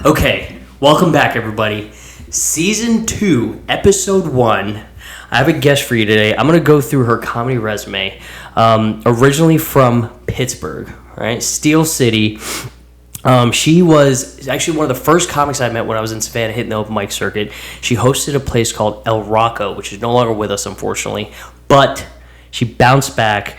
Okay, welcome back, everybody. Season 2, Episode 1. I have a guest for you today. I'm going to go through her comedy resume. Originally from Pittsburgh, right? Steel City. She was actually one of the first comics I met when I was in Savannah hitting the open mic circuit. She hosted a place called El Rocco, which is no longer with us, unfortunately. But she bounced back.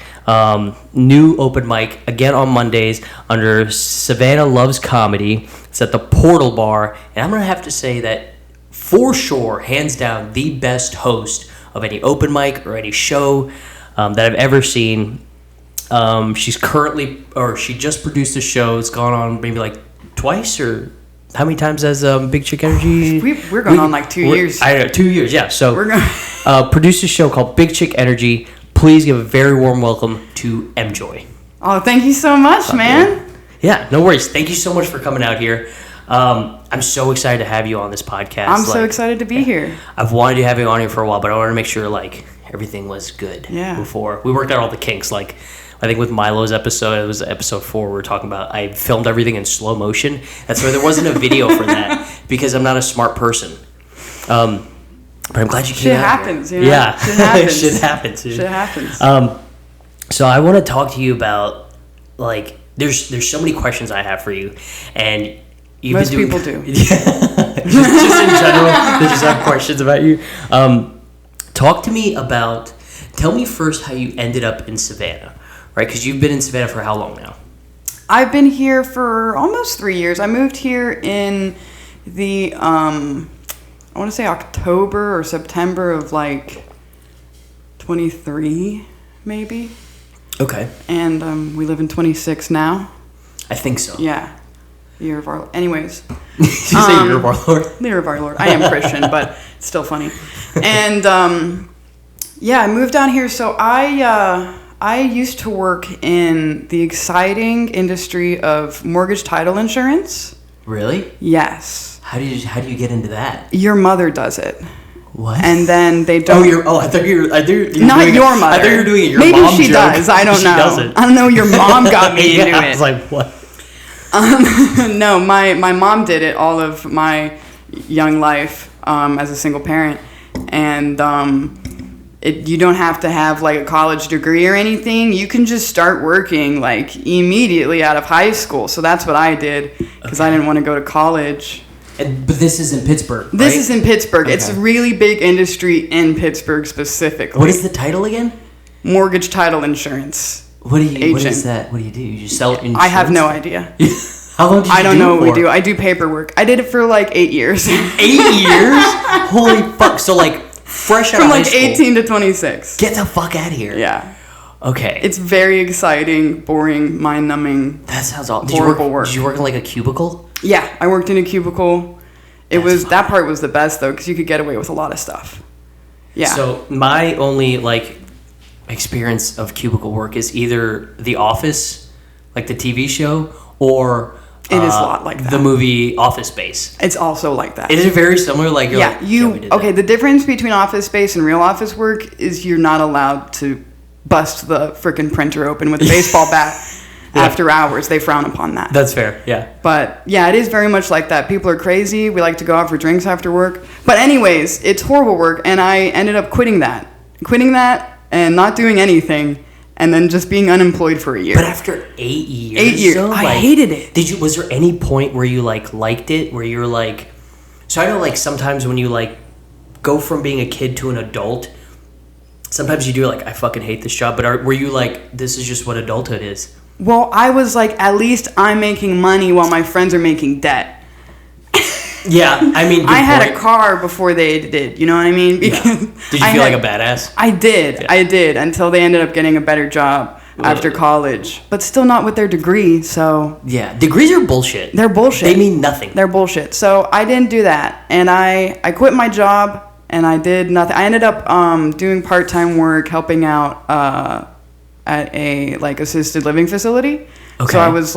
New open mic, again on Mondays, under Savannah Loves Comedy. It's at the Portal Bar. And I'm going to have to say that, for sure, hands down, the best host of any open mic or any show that I've ever seen. She just produced a show. It's gone on maybe like twice, or how many times has Big Chick Energy? We're going on like 2 years. I know, 2 years, yeah. So we're going produced a show called Big Chick Energy. Please give a very warm welcome to Emjoy. Oh, thank you so much, man. Yeah, no worries. Thank you so much for coming out here. I'm so excited to have you on this podcast. I'm so excited to be here. I've wanted to have you on here for a while, but I wanted to make sure everything was good before. We worked out all the kinks. I think with Milo's episode, it was episode 4, we were talking about, I filmed everything in slow motion. That's why there wasn't a video for that, because I'm not a smart person. But I'm glad you came out here. You know? Yeah. Shit happens. Shit happens. Dude. Shit happens. So I want to talk to you about, there's so many questions I have for you, and most people do. Yeah. just in general, they just have questions about you. Tell me first how you ended up in Savannah, right? Because you've been in Savannah for how long now? I've been here for almost 3 years. I moved here in the, I want to say October or September of 23, maybe. Okay. And we live in 26 now. I think so. Yeah. Year of our Lord. Anyways. Did you say Year of our Lord? Year of our Lord. I am Christian, but it's still funny. And I moved down here. So I used to work in the exciting industry of mortgage title insurance. Really? Yes. How do you get into that? Your mother does it. What? And then they don't. I thought you were not doing your mother. I thought you were doing it. Your Maybe mom she joke. does. I don't know. She doesn't. I don't know. Your mom got me into it. I was like, what? No, my mom did it all of my young life as a single parent, and you don't have to have a college degree or anything. You can just start working immediately out of high school. So that's what I did because I didn't want to go to college. But this is in Pittsburgh, right? This is in Pittsburgh. Okay. It's a really big industry in Pittsburgh specifically. What is the title again? Mortgage title insurance. What is that? What do you do? You just sell insurance? I have no idea. How long did you do it for? I don't know what we do. I do paperwork. I did it for 8 years. 8 years? Holy fuck. So fresh out of high school. From 18 to 26. Get the fuck out of here. Yeah. Okay. It's very exciting, boring, mind-numbing. That sounds awful. Horrible work. Did you work in a cubicle? Yeah, I worked in a cubicle. That part was the best though, because you could get away with a lot of stuff. Yeah. So my only experience of cubicle work is either The Office, the TV show, or it is a lot like that. The movie Office Space. It's also like that. Is it very similar? The difference between Office Space and real office work is you're not allowed to bust the frickin' printer open with a baseball bat. Yeah. After hours, they frown upon that. That's fair, yeah. But yeah, it is very much like that. People are crazy. We like to go out for drinks after work. But anyways, it's horrible work, and I ended up quitting that and not doing anything, and then just being unemployed for a year. But after 8 years, 8 years, I hated it. Was there any point where you liked it, where you're so I know sometimes when you go from being a kid to an adult, sometimes you do I fucking hate this job, but were you this is just what adulthood is? Well, I was at least I'm making money while my friends are making debt. Yeah, I mean, I had a car before they did, you know what I mean? Because Did you feel like a badass? I did, yeah. I did, until they ended up getting a better job after college. But still not with their degree, so... Yeah, degrees are bullshit. They're bullshit. They mean nothing. They're bullshit. So I didn't do that, and I quit my job, and I did nothing. I ended up doing part-time work, helping out... at a assisted living facility. Okay. So I was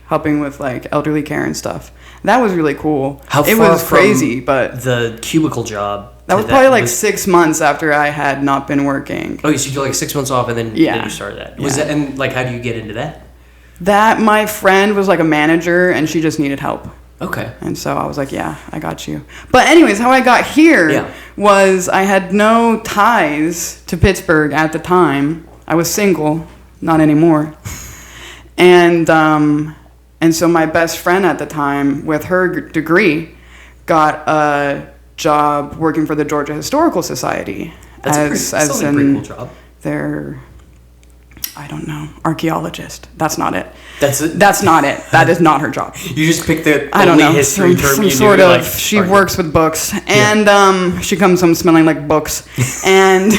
helping with elderly care and stuff. That was really cool. It was crazy, but the cubicle job. That was probably 6 months after I had not been working. Oh, so you did 6 months off and then you started that. Was that how do you get into that? That my friend was a manager and she just needed help. Okay. And so I was like, yeah, I got you. But anyways, how I got here was I had no ties to Pittsburgh at the time. I was single, not anymore. And so my best friend at the time, with her degree, got a job working for the Georgia Historical Society. That's a pretty cool job. Their, I don't know, archaeologist. That's not it. That's it? That's not it. That is not her job. You just picked the I don't only know, history term some you sort knew, of, like, she works with books. And she comes home smelling like books. And...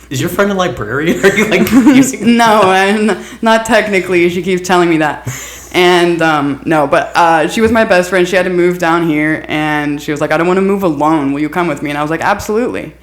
Is your friend a librarian? Are you like using No, I'm not technically. She keeps telling me that. And no, but she was my best friend. She had to move down here, and she was like, I don't want to move alone. Will you come with me? And I was like, absolutely.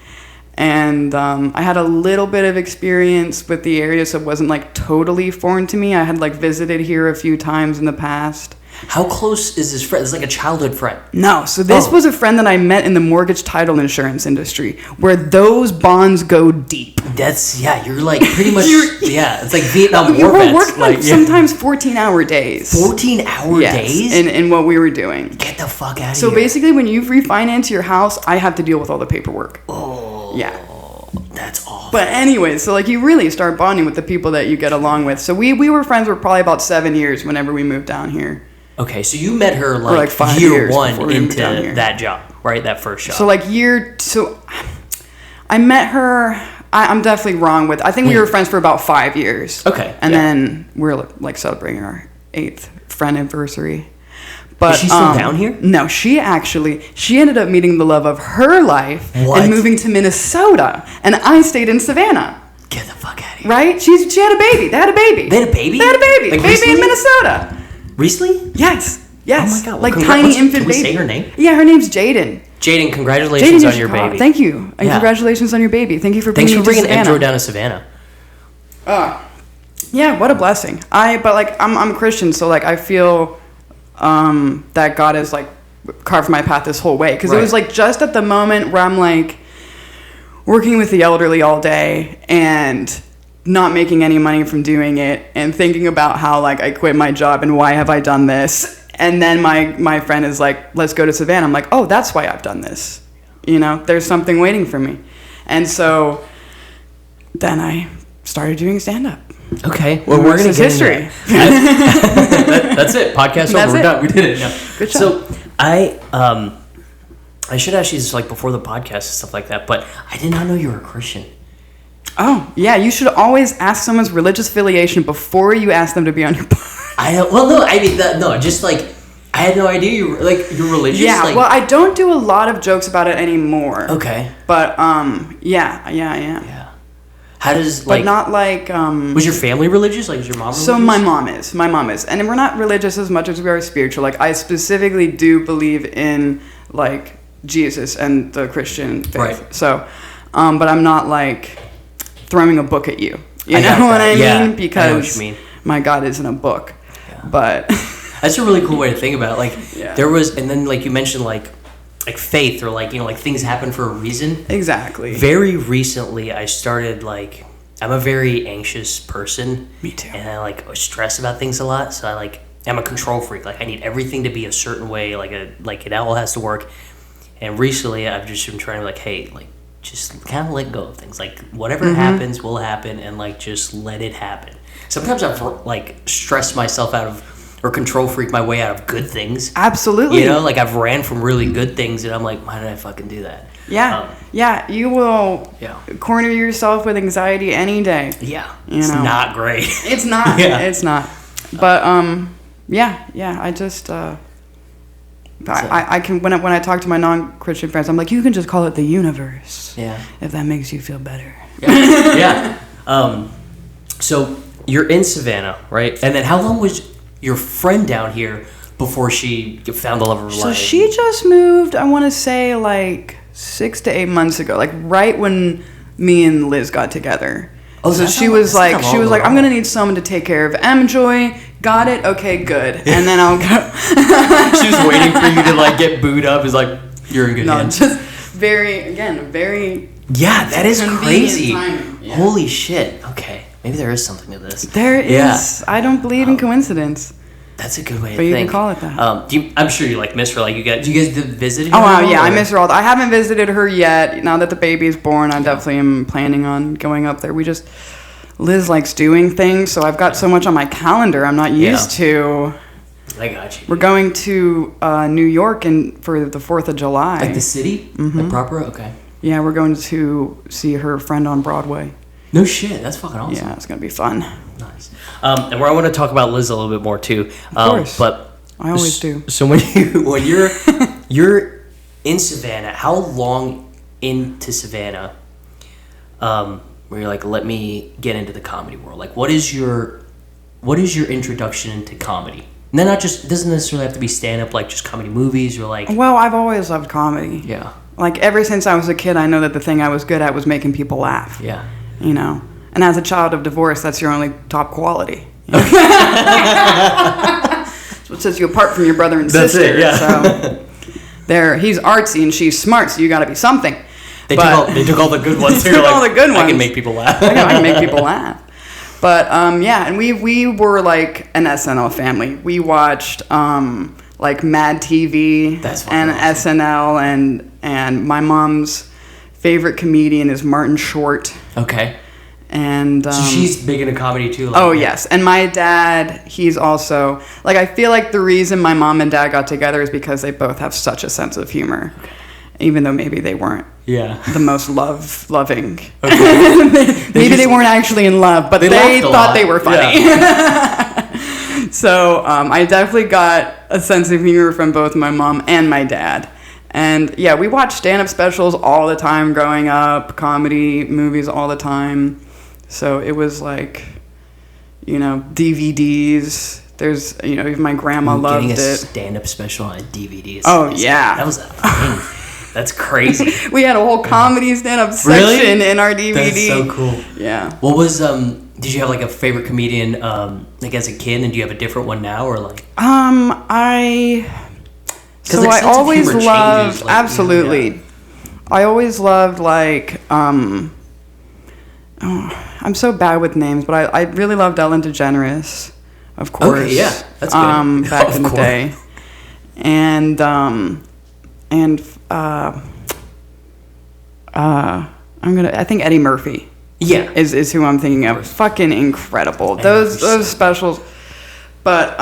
And I had a little bit of experience with the area, so it wasn't like totally foreign to me. I had like visited here a few times in the past. How close is this friend? It's like a childhood friend. No, so this was a friend that I met in the mortgage title insurance industry, where those bonds go deep. That's, you're like pretty much, it's like Vietnam We War were vets. working like sometimes 14-hour days. 14-hour days? In what we were doing. Get the fuck out of So here. basically, when you refinance your house, I have to deal with all the paperwork. Oh. Yeah. That's awful. But anyway, so like you really start bonding with the people that you get along with. So we were friends for probably about 7 years whenever we moved down here. Okay, so you met her like 5 year years one before we moved down into here. that job, right? That first job. So like I met her. I'm definitely wrong with. I think we were friends for about 5 years. Okay. And then we're like celebrating our 8th friend anniversary. But is she still down here? No, she ended up meeting the love of her life What? and moving to Minnesota, and I stayed in Savannah. Get the fuck out of here. Right? She had a baby. They had a baby. They had a baby? They had a baby. Like Baby recently? in Minnesota. Recently? Yes. Oh my God. Well, Like congrats. tiny infant Can we baby. say her name? Yeah, her name's Jaden. Jaden, congratulations on your baby. Thank you. And Yeah. congratulations on your baby. Thank you for Thanks bringing for bringing me to Savannah. Emjoy down to Savannah. Yeah, what a blessing. I'm Christian, so like I feel that God has like carved my path this whole way, because it was like just at the moment where I'm like working with the elderly all day and not making any money from doing it, and thinking about how like I quit my job and why have I done this, and then my friend is like, let's go to Savannah. I'm like, oh, that's why I've done this, there's something waiting for me. And so then I started doing stand-up. Okay, well, we're going to get history. That's it. Podcast over. We're done. We did it. No. Good job. So I should ask you this like before the podcast and stuff like that, but I did not know you were a Christian. Oh, yeah, you should always ask someone's religious affiliation before you ask them to be on your podcast. Just like, I had no idea you're religious. Yeah, like, well, I don't do a lot of jokes about it anymore. Okay. But, yeah, I am. Yeah. How does, But not like, was your family religious? Like, was your mom religious? So my mom is. And we're not religious as much as we are spiritual. Like, I specifically do believe in, like, Jesus and the Christian faith. Right. So, but I'm not, like, throwing a book at you. You I know got what that. I mean? Yeah, Because I know what you mean. my God isn't a book. Yeah. But... That's a really cool way to think about it. Like, there was, and then, like, you mentioned, like faith, or, like, like, things happen for a reason. Exactly. Very recently, I started, like, I'm a very anxious person. Me too. And I, like, stress about things a lot. So I'm a control freak. Like, I need everything to be a certain way. Like, it all has to work. And recently, I've just been trying to, like, hey, like, just kind of let go of things. Like, whatever happens will happen, and, like, just let it happen. Sometimes I've, like, stressed myself out of, or control freak my way out of good things. Absolutely. Like, I've ran from really good things, and I'm like, why did I fucking do that? Yeah, you will corner yourself with anxiety any day. Yeah, it's not great. It's not. It's not. But I just I can when I talk to my non-Christian friends, I'm like, you can just call it the universe. Yeah. If that makes you feel better. Yeah. So you're in Savannah, right? And then how long was your friend down here before she found the love of her life? So she just moved, I want to say, like 6 to 8 months ago, like right when me and Liz got together. Oh, so she was like, I'm gonna need someone to take care of Emjoy. Got it? Okay, good. And then I'll go. She was waiting for you to like get booed up. It's like, you're in good hands. Just very. Yeah, that is crazy. Yeah. Holy shit. Okay, maybe there is something to this. There is. I don't believe in coincidence. That's a good way to But think. you can call it that. I'm sure you miss her. Like, do you guys visit her? Oh wow, yeah, I miss her all. I haven't visited her yet. Now that the baby is born, I definitely am planning on going up there. Liz likes doing things, so I've got so much on my calendar I'm not used to. I got you. We're going to New York for the 4th of July. Like the city? Mm-hmm. The proper? Okay. Yeah, we're going to see her friend on Broadway. No shit, that's fucking awesome. Yeah, it's gonna be fun. Nice. And where I want to talk about Liz a little bit more too. Of course. But I always do. So when you're in Savannah, how long into Savannah where you're like, let me get into the comedy world? Like, what is your introduction into comedy? And then it doesn't necessarily have to be stand up, like just comedy movies or like. Well, I've always loved comedy. Yeah. Like ever since I was a kid, I know that the thing I was good at was making people laugh. Yeah. You know, and as a child of divorce, that's your only top quality. You know? That's what sets you apart from your brother and sister. That's it, yeah. So, he's artsy and she's smart, so you got to be something. They took all the good ones. They took all the good ones. I can make people laugh. I can make people laugh. But yeah, and we were like an SNL family. We watched like Mad TV and awesome. SNL, and my mom's favorite comedian is Martin Short. Okay. And so she's big into comedy too. Like, oh yes, and my dad, he's also like, I feel like the reason my mom and dad got together is because they both have such a sense of humor, even though maybe they weren't the most loving. Okay. maybe they weren't actually in love, but they thought they were funny. Yeah. So I definitely got a sense of humor from both my mom and my dad. And yeah, we watched stand-up specials all the time growing up, comedy movies all the time. So it was like, you know, DVDs. There's, you know, even my grandma loved it. Getting a stand-up special on a DVD. Yeah. That was a thing. That's crazy. We had a whole comedy stand-up section in our DVD. That's so cool. Yeah. What was, did you have like a favorite comedian, like as a kid, and do you have a different one now, or like? I always loved, like, absolutely. You know, I always loved like, I'm so bad with names, but I really loved Ellen DeGeneres, of course. Okay, yeah, that's good. Back in the day, and I think Eddie Murphy. Yeah, is who I'm thinking of. Fucking incredible. Those specials, but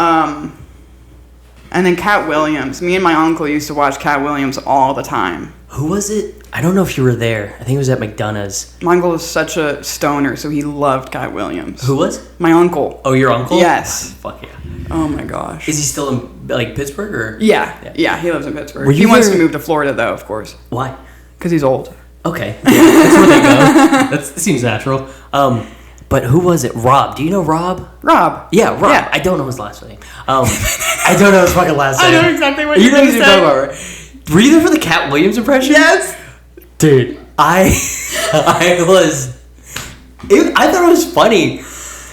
and then Cat Williams. Me and my uncle used to watch Cat Williams all the time. Who was it? I don't know if you were there. I think it was at McDonough's. My uncle was such a stoner, so he loved Cat Williams. Who was? My uncle. Oh, your uncle? Yes. Fuck yeah. Oh my gosh. Is he still in like Pittsburgh or? Yeah, he lives in Pittsburgh. He wants to move to Florida though, of course. Why? Because he's old. Okay. Yeah, that's where they go. That seems natural. But who was it? Rob. Do you know Rob? Rob. Yeah, Rob. Yeah. I don't know his last name. I don't know his fucking last name. I know exactly what you're going to say. Talking about, right? Were you there for the Cat Williams impression? Yes. Dude, I thought it was funny.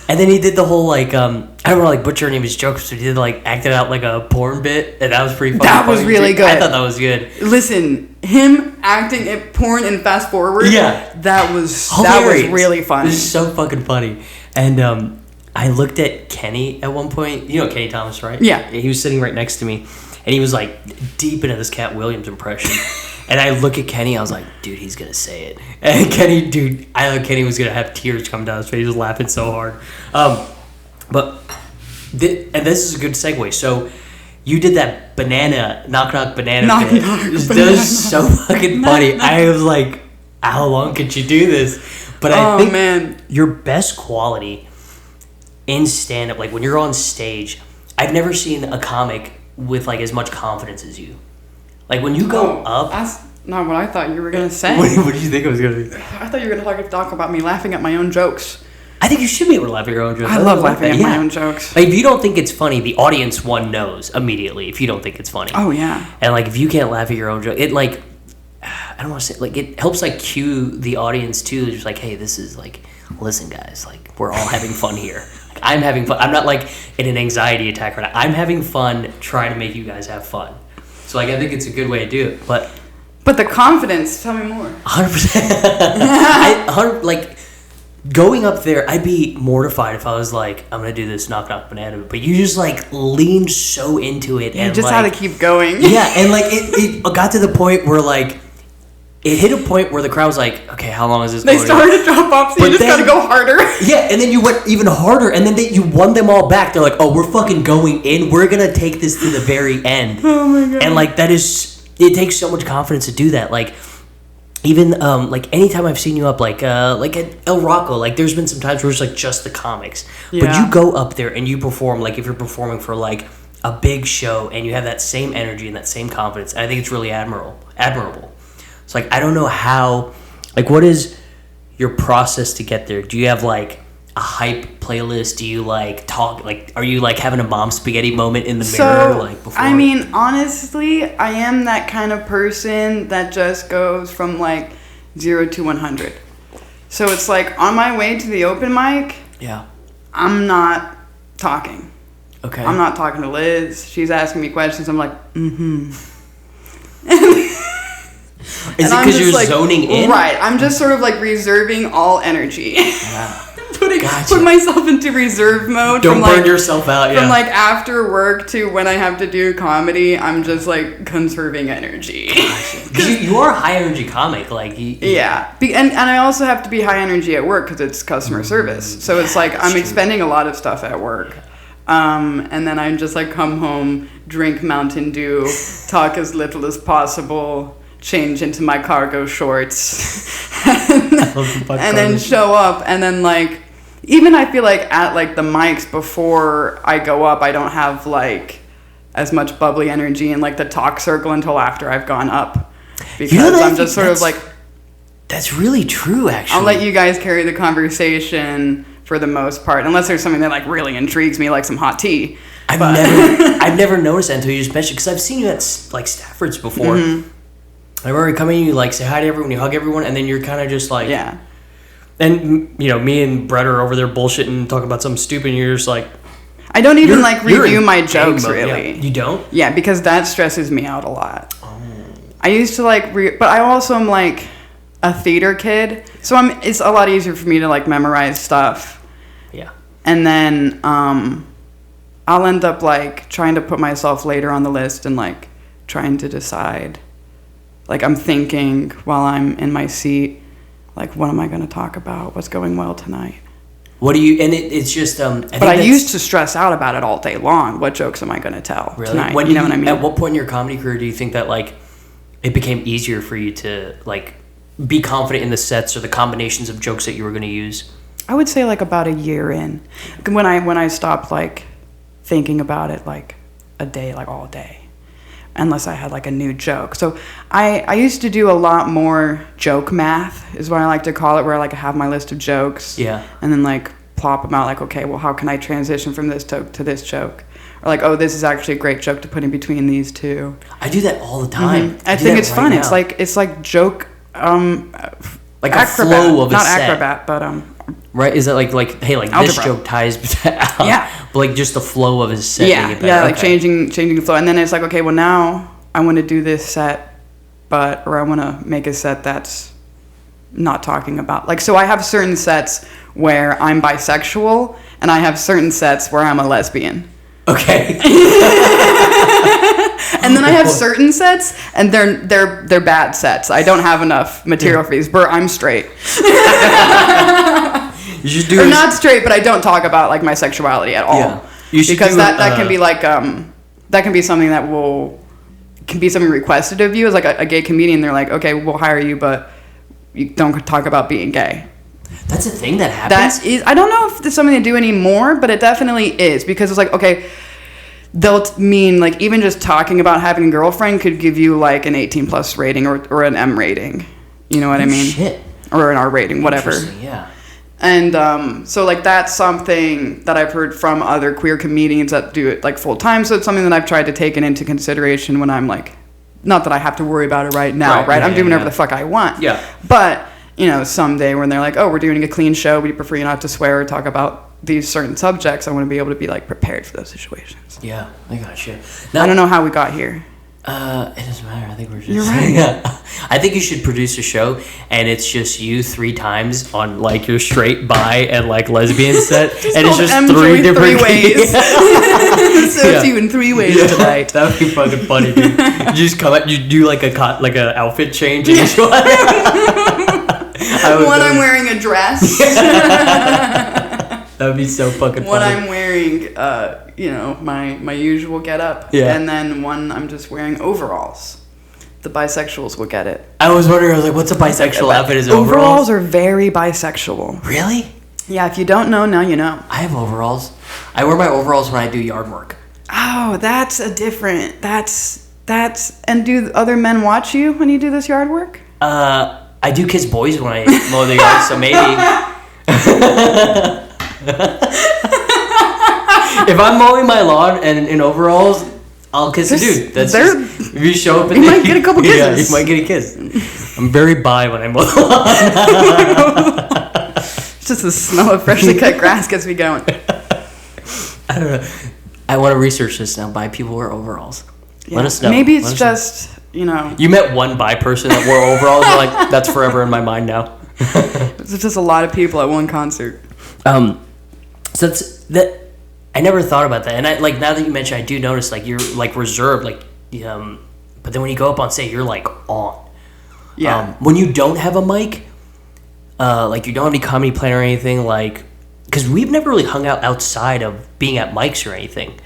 And then he did the whole like I don't want to like butcher any of his jokes, so he did like acted out like a porn bit, and that was pretty funny. That was really good. I thought that was good. Listen, him acting at porn and fast forward. Yeah, that was really funny. It was so fucking funny. And I looked at Kenny at one point. You know Kenny Thomas, right? Yeah. He was sitting right next to me, and he was like deep into this Cat Williams impression. And I look at Kenny, I was like, dude, he's going to say it. And I thought Kenny was going to have tears come down his face. He was laughing so hard. And this is a good segue. So you did that banana, knock banana bit. That was so fucking funny. I was like, how long could you do this? But I think your best quality in stand-up, like when you're on stage, I've never seen a comic with like as much confidence as you. Like when you go up... That's not what I thought you were going to say. What did you think I was going to do? I thought you were going to talk about me laughing at my own jokes. I think you should be able to laugh at your own jokes. I love laughing at my own jokes. Like if you don't think it's funny, the audience knows immediately if you don't think it's funny. Oh, yeah. And like if you can't laugh at your own joke, it like... I don't want to say... Like it helps like cue the audience too. Just like, hey, this is like... Listen, guys, like we're all having fun here. Like, I'm having fun. I'm not like in an anxiety attack right now. I'm having fun trying to make you guys have fun. So like I think it's a good way to do it, but the confidence. Tell me more. 100%. going up there, I'd be mortified if I was like, I'm gonna do this knock knock banana, but you just like leaned so into it, and just like, had to keep going. Yeah, and like it got to the point where like it hit a point where the crowd was like, okay, how long is this They going? started to drop off, so you just gotta go harder. Yeah, and then you went even harder, and then you won them all back. They're like, oh, we're fucking going in. We're gonna take this to the very end. Oh my god. And like it takes so much confidence to do that. Like even like anytime I've seen you up like at El Rocco, like there's been some times where it's like just the comics. Yeah. But you go up there and you perform, like if you're performing for like a big show and you have that same energy and that same confidence, I think it's really admirable. It's like I don't know how, like what is your process to get there? Do you have like a hype playlist? Do you like talk, like are you like having a mom spaghetti moment in the mirror like before? I mean, honestly, I am that kind of person that just goes from like 0 to 100. So it's like on my way to the open mic, yeah, I'm not talking. Okay. I'm not talking to Liz. She's asking me questions. I'm like, Is it because you're like, zoning in? Right. I'm just sort of like reserving all energy. Yeah. Put myself into reserve mode. Don't burn yourself out. From like after work to when I have to do comedy, I'm just like conserving energy. Because you are a high energy comic, like. Yeah, and I also have to be high energy at work because it's customer service. So it's like I'm expending a lot of stuff at work. And then I just like come home, drink Mountain Dew, talk as little as possible, change into my cargo shorts, and then show up. And then like, even I feel like at like the mics before I go up, I don't have like as much bubbly energy in like the talk circle until after I've gone up, because I'm just sort of like. That's really true, actually. I'll let you guys carry the conversation for the most part, unless there's something that like really intrigues me, like some hot tea. I've never noticed that until you just mentioned, because I've seen you at like Stafford's before. Mm-hmm. I remember coming in, you like say hi to everyone, you hug everyone, and then you're kind of just like, yeah. And you know, me and Brett are over there bullshitting, talking about something stupid, and you're just like, I don't even like review my jokes really. Yeah. You don't? Yeah, because that stresses me out a lot. Oh. I used to like, but I also am like a theater kid, so it's a lot easier for me to like memorize stuff. Yeah. And then I'll end up like trying to put myself later on the list and like trying to decide. Like I'm thinking while I'm in my seat, like what am I going to talk about? What's going well tonight? What do you? And it's just. I used to stress out about it all day long. What jokes am I going to tell tonight? When you know what I mean? At what point in your comedy career do you think that like it became easier for you to like be confident in the sets or the combinations of jokes that you were going to use? I would say like about a year in, when I stopped like thinking about it like a day, like all day, unless I had like a new joke. So I used to do a lot more joke math, is what I like to call it, where I like have my list of jokes, yeah, and then like plop them out, like, okay, well, how can I transition from this joke to this joke? Or like, oh, this is actually a great joke to put in between these two. I do that all the time. Mm-hmm. I think it's fun. Now. It's like joke, like acrobat, a flow of a not set. Acrobat, but right? Is that like hey, like algebra. This joke ties out, yeah, but like just the flow of his set. Yeah, like changing the flow, and then it's like, okay, well now I want to do this set, or I want to make a set that's not talking about, like, so I have certain sets where I'm bisexual, and I have certain sets where I'm a lesbian. Okay. And then I have certain sets, and they're bad sets. I don't have enough material for these. But I'm straight. You should do. Or not straight, but I don't talk about like my sexuality at all. Yeah. You should because that can be like that can be something that can be something requested of you as like a gay comedian. They're like, okay, we'll hire you, but you don't talk about being gay. That's a thing that happens? That is, I don't know if it's something they do anymore, but it definitely is, because it's like, okay, they'll mean like even just talking about having a girlfriend could give you like an 18+ rating or an M rating. You know what I mean? Shit. Or an R rating, whatever. Yeah. And so like that's something that I've heard from other queer comedians that do it like full time. So it's something that I've tried to take into consideration when I'm like, not that I have to worry about it right now, right? I'm doing whatever the fuck I want. Yeah. But you know, someday when they're like, oh, we're doing a clean show, we prefer you not to swear or talk about these certain subjects, I want to be able to be like prepared for those situations. Yeah, I got you. Now, I don't know how we got here. It doesn't matter. I think we're just. You're right. Yeah. I think you should produce a show, and it's just you 3 times on like your straight, bi, and like lesbian set, and it's just Emjoy 3 different 3 ways. Serves you in 3 ways tonight. That would be fucking funny, dude. You just come out, you do like a outfit change, and you show One, I'm wearing a dress. That would be so fucking funny. One, I'm wearing, my usual getup. Yeah. And then one, I'm just wearing overalls. The bisexuals will get it. I was wondering, I was like, what's a bisexual outfit? Is it overalls? Overalls are very bisexual. Really? Yeah, if you don't know, now you know. I have overalls. I wear my overalls when I do yard work. Oh, that's a different. And do other men watch you when you do this yard work? I do kiss boys when I mow the yard, so maybe. If I'm mowing my lawn and in overalls, I'll kiss a dude. That's just, if you show up, you might get a couple kisses. Yeah, you might get a kiss. I'm very bi when I mow the lawn. Just the smell of freshly cut grass gets me going. I don't know. I want to research this now. Bi people wear overalls. Yeah. Let us know. Maybe it's just, You met one bi person that wore overalls. You're like, that's forever in my mind now. It's just a lot of people at one concert. So that's that. I never thought about that, and I like now that you mention, I do notice like you're like reserved, like but then when you go up on stage, you're like on. Yeah. When you don't have a mic, like you don't have any comedy plan or anything, like because we've never really hung out outside of being at mics or anything.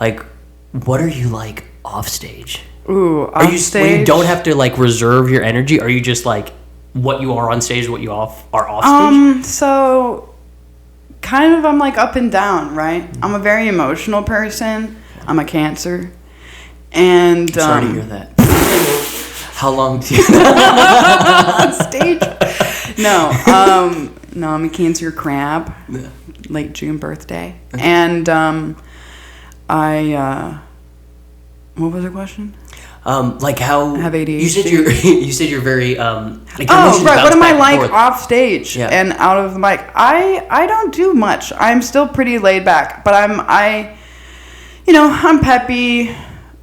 Like, what are you like off stage? Ooh, off stage. When you don't have to like reserve your energy, are you just like what you are on stage, what you are off stage? So. Kind of, I'm like up and down, right? I'm a very emotional person. I'm a Cancer, and sorry to hear that. How long do you on stage? No, I'm a Cancer crab, late June birthday, and what was the question? Like how I have ADHD. You said you're very like right. What am I like off stage and out of the mic? I don't do much. I'm still pretty laid back, but I'm peppy.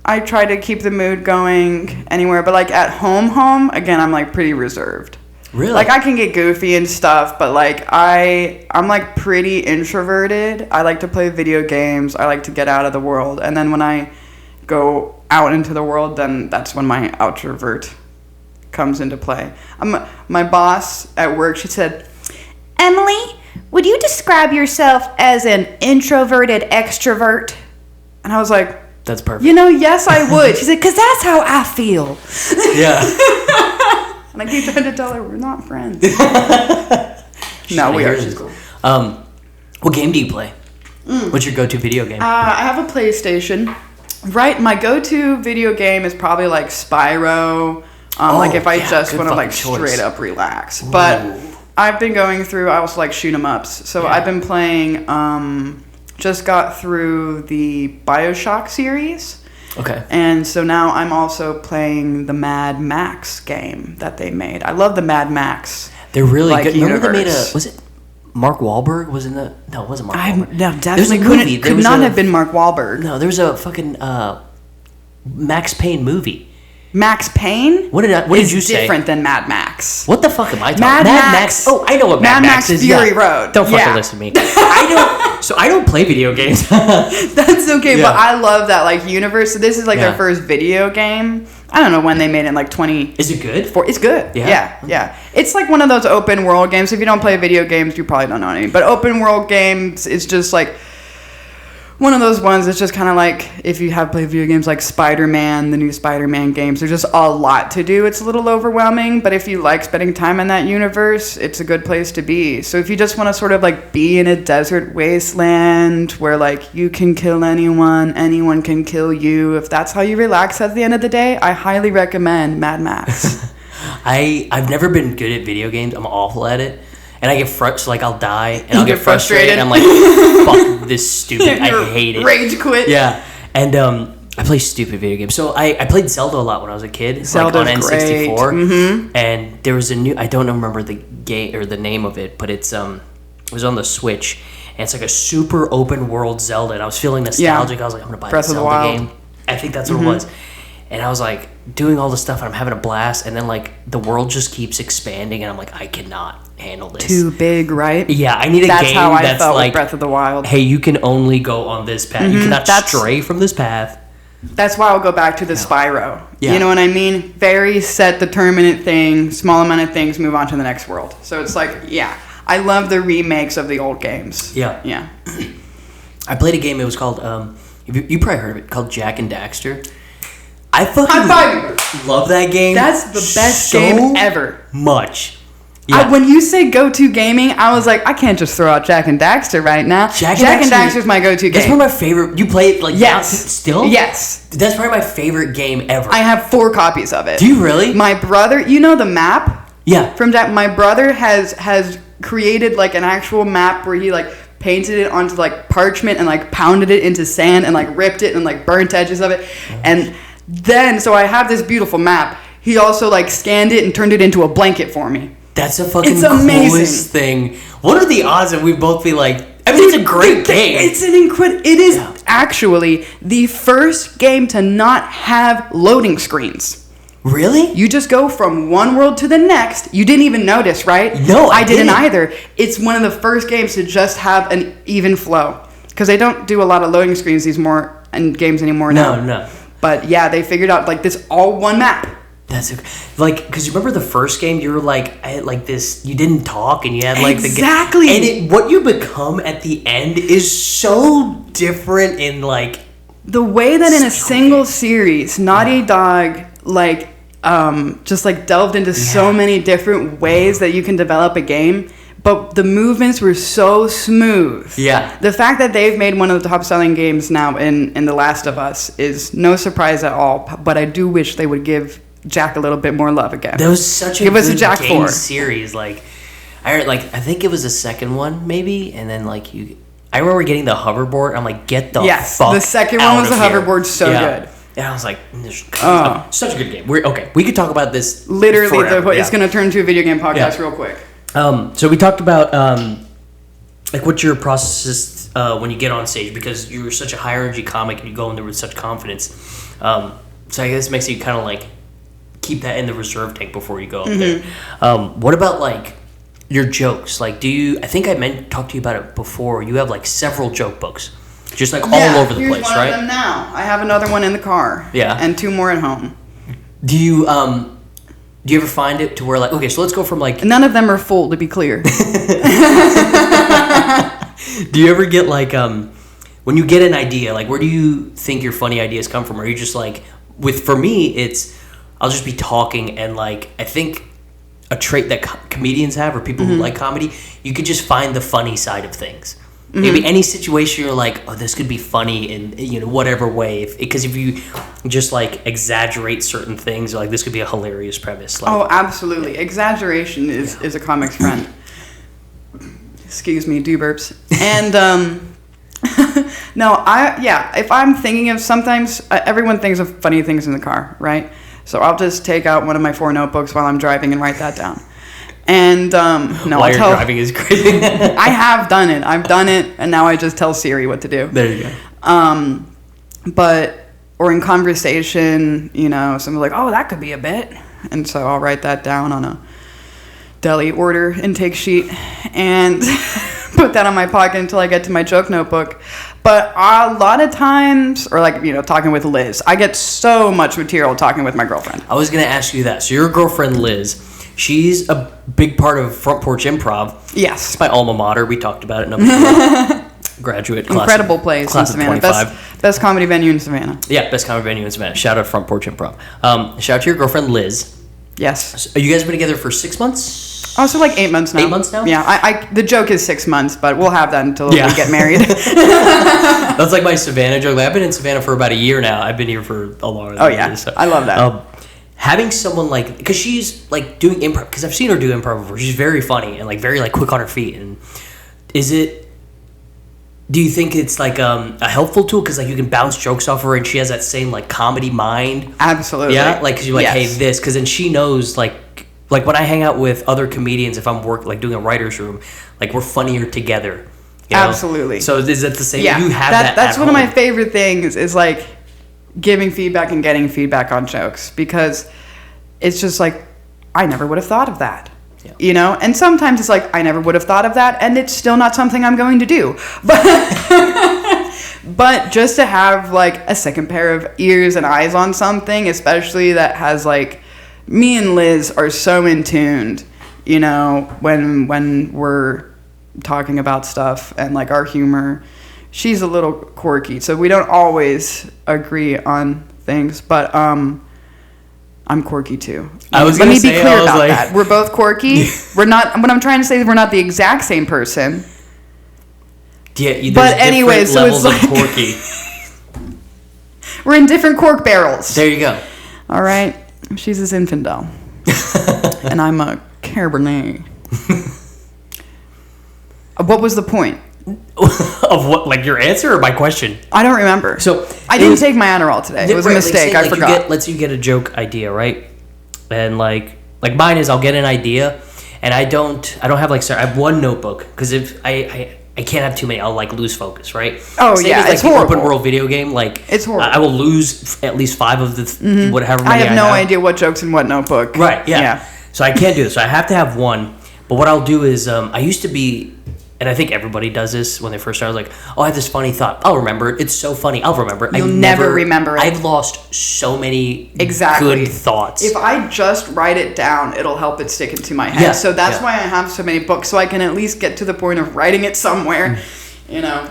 I try to keep the mood going anywhere, but like at home again, I'm like pretty reserved. Really? Like I can get goofy and stuff, but like I'm like pretty introverted. I like to play video games. I like to get out of the world, and then when I go out into the world, then that's when my outrovert comes into play. My boss at work, she said, "Emily, would you describe yourself as an introverted extrovert?" And I was like, "That's perfect." Yes, I would. She said, "'Cause that's how I feel." Yeah. And I keep trying to tell her we're not friends. No, we are. She's cool. What game do you play? What's your go-to video game? I have a PlayStation. Right, my go-to video game is probably like Spyro. Like if I just want to like straight up relax. But I've been going through. I also like shoot 'em ups. So I've been playing. Just got through the BioShock series. Okay. And so now I'm also playing the Mad Max game that they made. I love the Mad Max. They're really good. Remember universe. they made was it Mark Wahlberg was in the... No, it wasn't Mark Wahlberg. No, definitely could not have been Mark Wahlberg. No, there was a fucking Max Payne movie. Max Payne? What did you say? Different than Mad Max. What the fuck am I talking about? Mad Max. Oh, I know what Mad Max is. Fury Road. Don't fucking listen to me. I don't play video games. That's okay, but I love that like universe. So this is like their first video game. I don't know when they made it, like 20... Is it good? It's good. Yeah. It's like one of those open world games. If you don't play video games, you probably don't know any. But open world games is just like one of those ones that's just kind of like, if you have played video games like Spider-Man, the new Spider-Man games, there's just a lot to do. It's a little overwhelming, but if you like spending time in that universe, it's a good place to be. So if you just want to sort of like be in a desert wasteland where like you can kill anyone can kill you, if that's how you relax at the end of the day, I highly recommend Mad Max. I've never been good at video games. I'm awful at it. And I get frustrated, like I'll die, and I'll get get frustrated, and I'm like, fuck this stupid, I hate it. Rage quit. Yeah, and I play stupid video games. So I played Zelda a lot when I was a kid, Zelda's like on N64. Mm-hmm. And there was a new, I don't remember the game or the name of it, but it was on the Switch, and it's like a super open world Zelda, and I was feeling nostalgic. I was like, I'm gonna buy Breath the of the Zelda Wild. game. I think that's what it was. and I was like doing all this stuff, and I'm having a blast, and then like the world just keeps expanding, and I'm like, I cannot handle this. Too big, right? Yeah, I need a That's game how I that's felt like with Breath of the Wild. Hey, you can only go on this path. You cannot stray from this path. That's why I'll go back to the Spyro. Yeah. You know what I mean? Very set, determinate thing, small amount of things, move on to the next world. So it's like, yeah, I love the remakes of the old games. Yeah. Yeah. I played a game, it was called, you probably heard of it, called Jack and Daxter. I fucking High five. love that game. That's the best game ever. Much. Yeah. When you say go-to gaming, I was like, I can't just throw out Jack and Daxter right now. Jack and Daxter's my go-to game. That's one of my favorite. You play it like yes. Still? Yes. That's probably my favorite game ever. I have 4 copies of it. Do you really? My brother, you know the map? Yeah. From Jack, my brother has created like an actual map where he like painted it onto like parchment and like pounded it into sand and like ripped it and like burnt edges of it. And then, so I have this beautiful map. He also like scanned it and turned it into a blanket for me. That's a fucking amazing. Coolest thing. What are the odds that we both be like, I mean, it's a great game. It's an it is actually the first game to not have loading screens. Really? You just go from one world to the next. You didn't even notice, right? No, I didn't either. It's one of the first games to just have an even flow. Because they don't do a lot of loading screens in games anymore now. No. But yeah, they figured out like this all one map. That's because you remember the first game, you were like, I had like this, you didn't talk, and you had like exactly. And what you become at the end is so different in like the way that in a single series, Naughty Dog like just like delved into so many different ways that you can develop a game. But the movements were so smooth. Yeah. The fact that they've made one of the top selling games now in The Last of Us is no surprise at all. But I do wish they would give Jack a little bit more love again. That was such a give good us a Jack game 4 series. Like, I think it was the second one maybe, and then like I remember getting the hoverboard. I'm like, get the fuck the second out one was of the here. hoverboard, so good. And I was like, such a good game. We could talk about this literally. forever. It's going to turn into a video game podcast real quick. So we talked about like what's your process when you get on stage, because you're such a high energy comic and you go in there with such confidence. So I guess it makes you kind of like keep that in the reserve tank before you go up there. What about like your jokes? Like, I think I talked to you about it before. You have like several joke books, just like all over the place, one right? Of them now. I have another one in the car. Yeah, and 2 more at home. Do you ever find it to where like, okay, so let's go from like, none of them are full, to be clear. Do you ever get like when you get an idea, like where do you think your funny ideas come from? Or are you just like, for me it's I'll just be talking, and like I think a trait that comedians have, or people who like comedy, you could just find the funny side of things. Maybe any situation you're like, oh, this could be funny in whatever way, because if you just like exaggerate certain things, like this could be a hilarious premise. Like, oh, absolutely. Exaggeration is a comic's friend. Excuse me, do burps. And no, if I'm thinking of, sometimes everyone thinks of funny things in the car, right? So I'll just take out one of my 4 notebooks while I'm driving and write that down. And while you're driving is great. I have done it. I've done it, and now I just tell Siri what to do. There you go. Or in conversation, someone's like, "Oh, that could be a bit," and so I'll write that down on a deli order intake sheet and put that on my pocket until I get to my joke notebook. But a lot of times, or like, talking with Liz, I get so much material talking with my girlfriend. I was gonna ask you that. So your girlfriend Liz, she's a big part of Front Porch Improv. Yes. It's my alma mater. We talked about it. Graduate. Incredible place in Savannah. Best comedy venue in Savannah. Yeah, best comedy venue in Savannah. Shout out Front Porch Improv. Shout out to your girlfriend Liz. Yes. So, you guys been together for 6 months? Oh, so like 8 months now. 8 months now? Yeah. The joke is 6 months, but we'll have that until we get married. That's like my Savannah joke. Like, I've been in Savannah for about a year now. I've been here for a longer than year, so. I love that. Having someone like, because she's like doing improv, because I've seen her do improv before. She's very funny and like very like quick on her feet. And do you think it's like a helpful tool, because like you can bounce jokes off her and she has that same like comedy mind? Absolutely. Yeah, like because you're like, hey, this, because then she knows like when I hang out with other comedians, if I'm like doing a writer's room, like we're funnier together. Absolutely. So is that the same? Yeah, You have that's at one home. of my favorite things is like, giving feedback and getting feedback on jokes, because it's just like, I never would have thought of that. Yeah. You know, and sometimes it's like, I never would have thought of that, and it's still not something I'm going to do. But just to have like a second pair of ears and eyes on something, especially that has like, me and Liz are so in tuned, you know, when we're talking about stuff and like our humor. She's a little quirky, so we don't always agree on things, but I'm quirky too. Let me be clear about that. We're both quirky. We're not. What I'm trying to say is we're not the exact same person. Yeah, but anyway, so it's like quirky. We're in different cork barrels. There you go. All right, she's a Zinfandel, and I'm a Cabernet. What was the point? Of what, like your answer or my question? I don't remember. So I didn't take my Adderall today. It was a mistake. I forgot. Let's say you get a joke idea, right? And like mine is, I'll get an idea, and I don't have like, sorry, I have one notebook, because if I can't have too many, I'll like lose focus, right? Oh yeah, it's horrible. Open world video game, like it's horrible. I will lose at least 5 of the whatever. Many I have no idea what joke's in what notebook. Right. Yeah. So I can't do this. So I have to have one. But what I'll do is, I used to be. And I think everybody does this when they first start. Like, oh, I have this funny thought. I'll remember it. It's so funny. I'll remember it. You'll never remember it. I've lost so many good thoughts. If I just write it down, it'll help it stick into my head. Yeah, so that's why I have so many books, so I can at least get to the point of writing it somewhere, you know.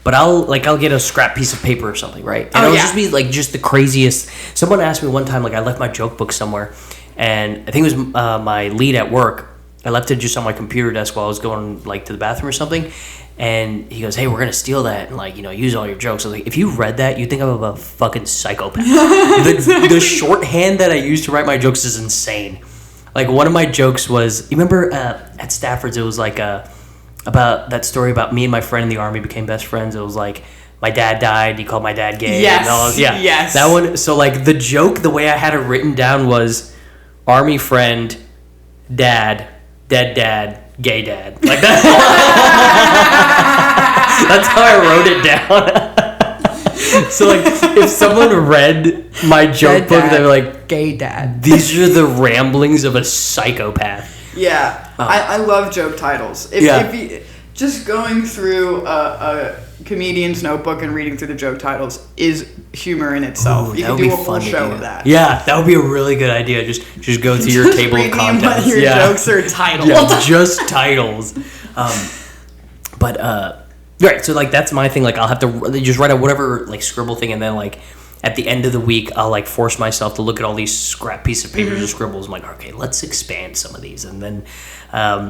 But I'll get a scrap piece of paper or something, right? And it'll just be like just the craziest. Someone asked me one time, like, I left my joke book somewhere, and I think it was my lead at work. I left it just on my computer desk while I was going like to the bathroom or something, and he goes, "Hey, we're gonna steal that and like, you know, use all your jokes." I was like, "If you read that, you'd think I'm a fucking psychopath." the shorthand that I use to write my jokes is insane. Like one of my jokes was, you remember at Stafford's, it was like about that story about me and my friend in the army became best friends. It was like, my dad died, he called my dad gay. Yes. Yes. That one. So like the joke, the way I had it written down was, army friend, dad, dead dad, gay dad. Like that. That's how I wrote it down. So like, if someone read my joke book, they were like, gay dad. These are the ramblings of a psychopath. Yeah. I love joke titles. If you, just going through a comedian's notebook and reading through the joke titles is humor in itself. Ooh, you can do a whole show of that. Yeah, that would be a really good idea. Just go through your table of contents. Your jokes are titles. Yeah, just titles. Right, so like that's my thing. Like I'll have to just write out whatever like scribble thing, and then like at the end of the week, I'll like force myself to look at all these scrap pieces of papers or scribbles. I'm like, okay, let's expand some of these. And then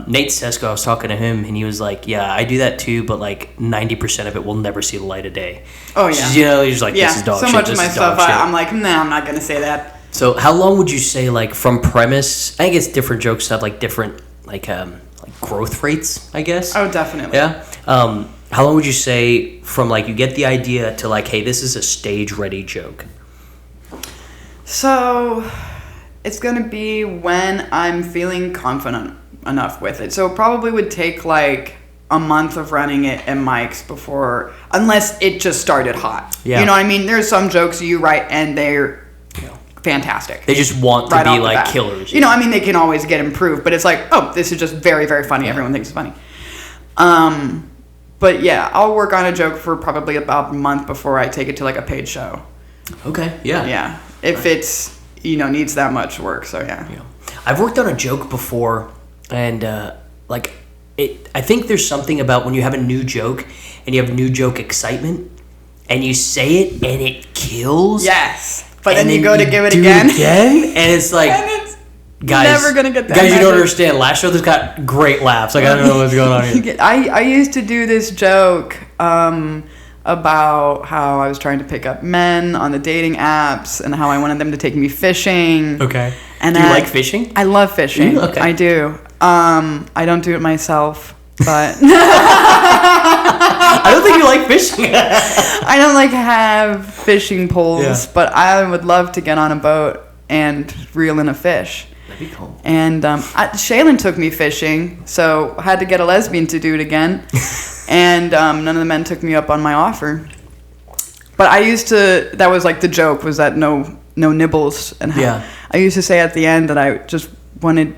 Nate Sesko, I was talking to him, and he was like, yeah, I do that too, but like 90% of it will never see the light of day. Oh, yeah. You know, he's like, this is dog shit. So much of my stuff, I'm like, nah, I'm not going to say that. So how long would you say, like, from premise, I think it's different jokes have like different like growth rates, I guess? Oh, definitely. Yeah? How long would you say from like you get the idea to like, hey, this is a stage ready joke? So it's going to be when I'm feeling confident enough with it. So it probably would take like a month of running it in mics before, unless it just started hot. Yeah. You know what I mean? There's some jokes you write and they're fantastic. They just want to be like killers. You know, I mean, they can always get improved, but it's like, oh, this is just very, very funny. Yeah. Everyone thinks it's funny. But yeah, I'll work on a joke for probably about a month before I take it to like a paid show. Okay, yeah. Yeah, if it's, you know, needs that much work, so yeah. I've worked on a joke before, and I think there's something about when you have a new joke, and you have new joke excitement, and you say it, and it kills. Yes, but then you go to give it again, and it's like... Guys, never gonna get that. Guys, you don't understand. Last show, this got great laughs. Like, I don't know what's going on here. I used to do this joke about how I was trying to pick up men on the dating apps and how I wanted them to take me fishing. Okay. And do you like fishing? I love fishing. Okay. I do. I don't do it myself, but I don't think you like fishing. I don't like have fishing poles, but I would love to get on a boat and reel in a fish. That'd be cool. And Shaylin took me fishing, so I had to get a lesbian to do it again. And none of the men took me up on my offer. But I used to, that was like the joke, was that no nibbles. And I used to say at the end that I just wanted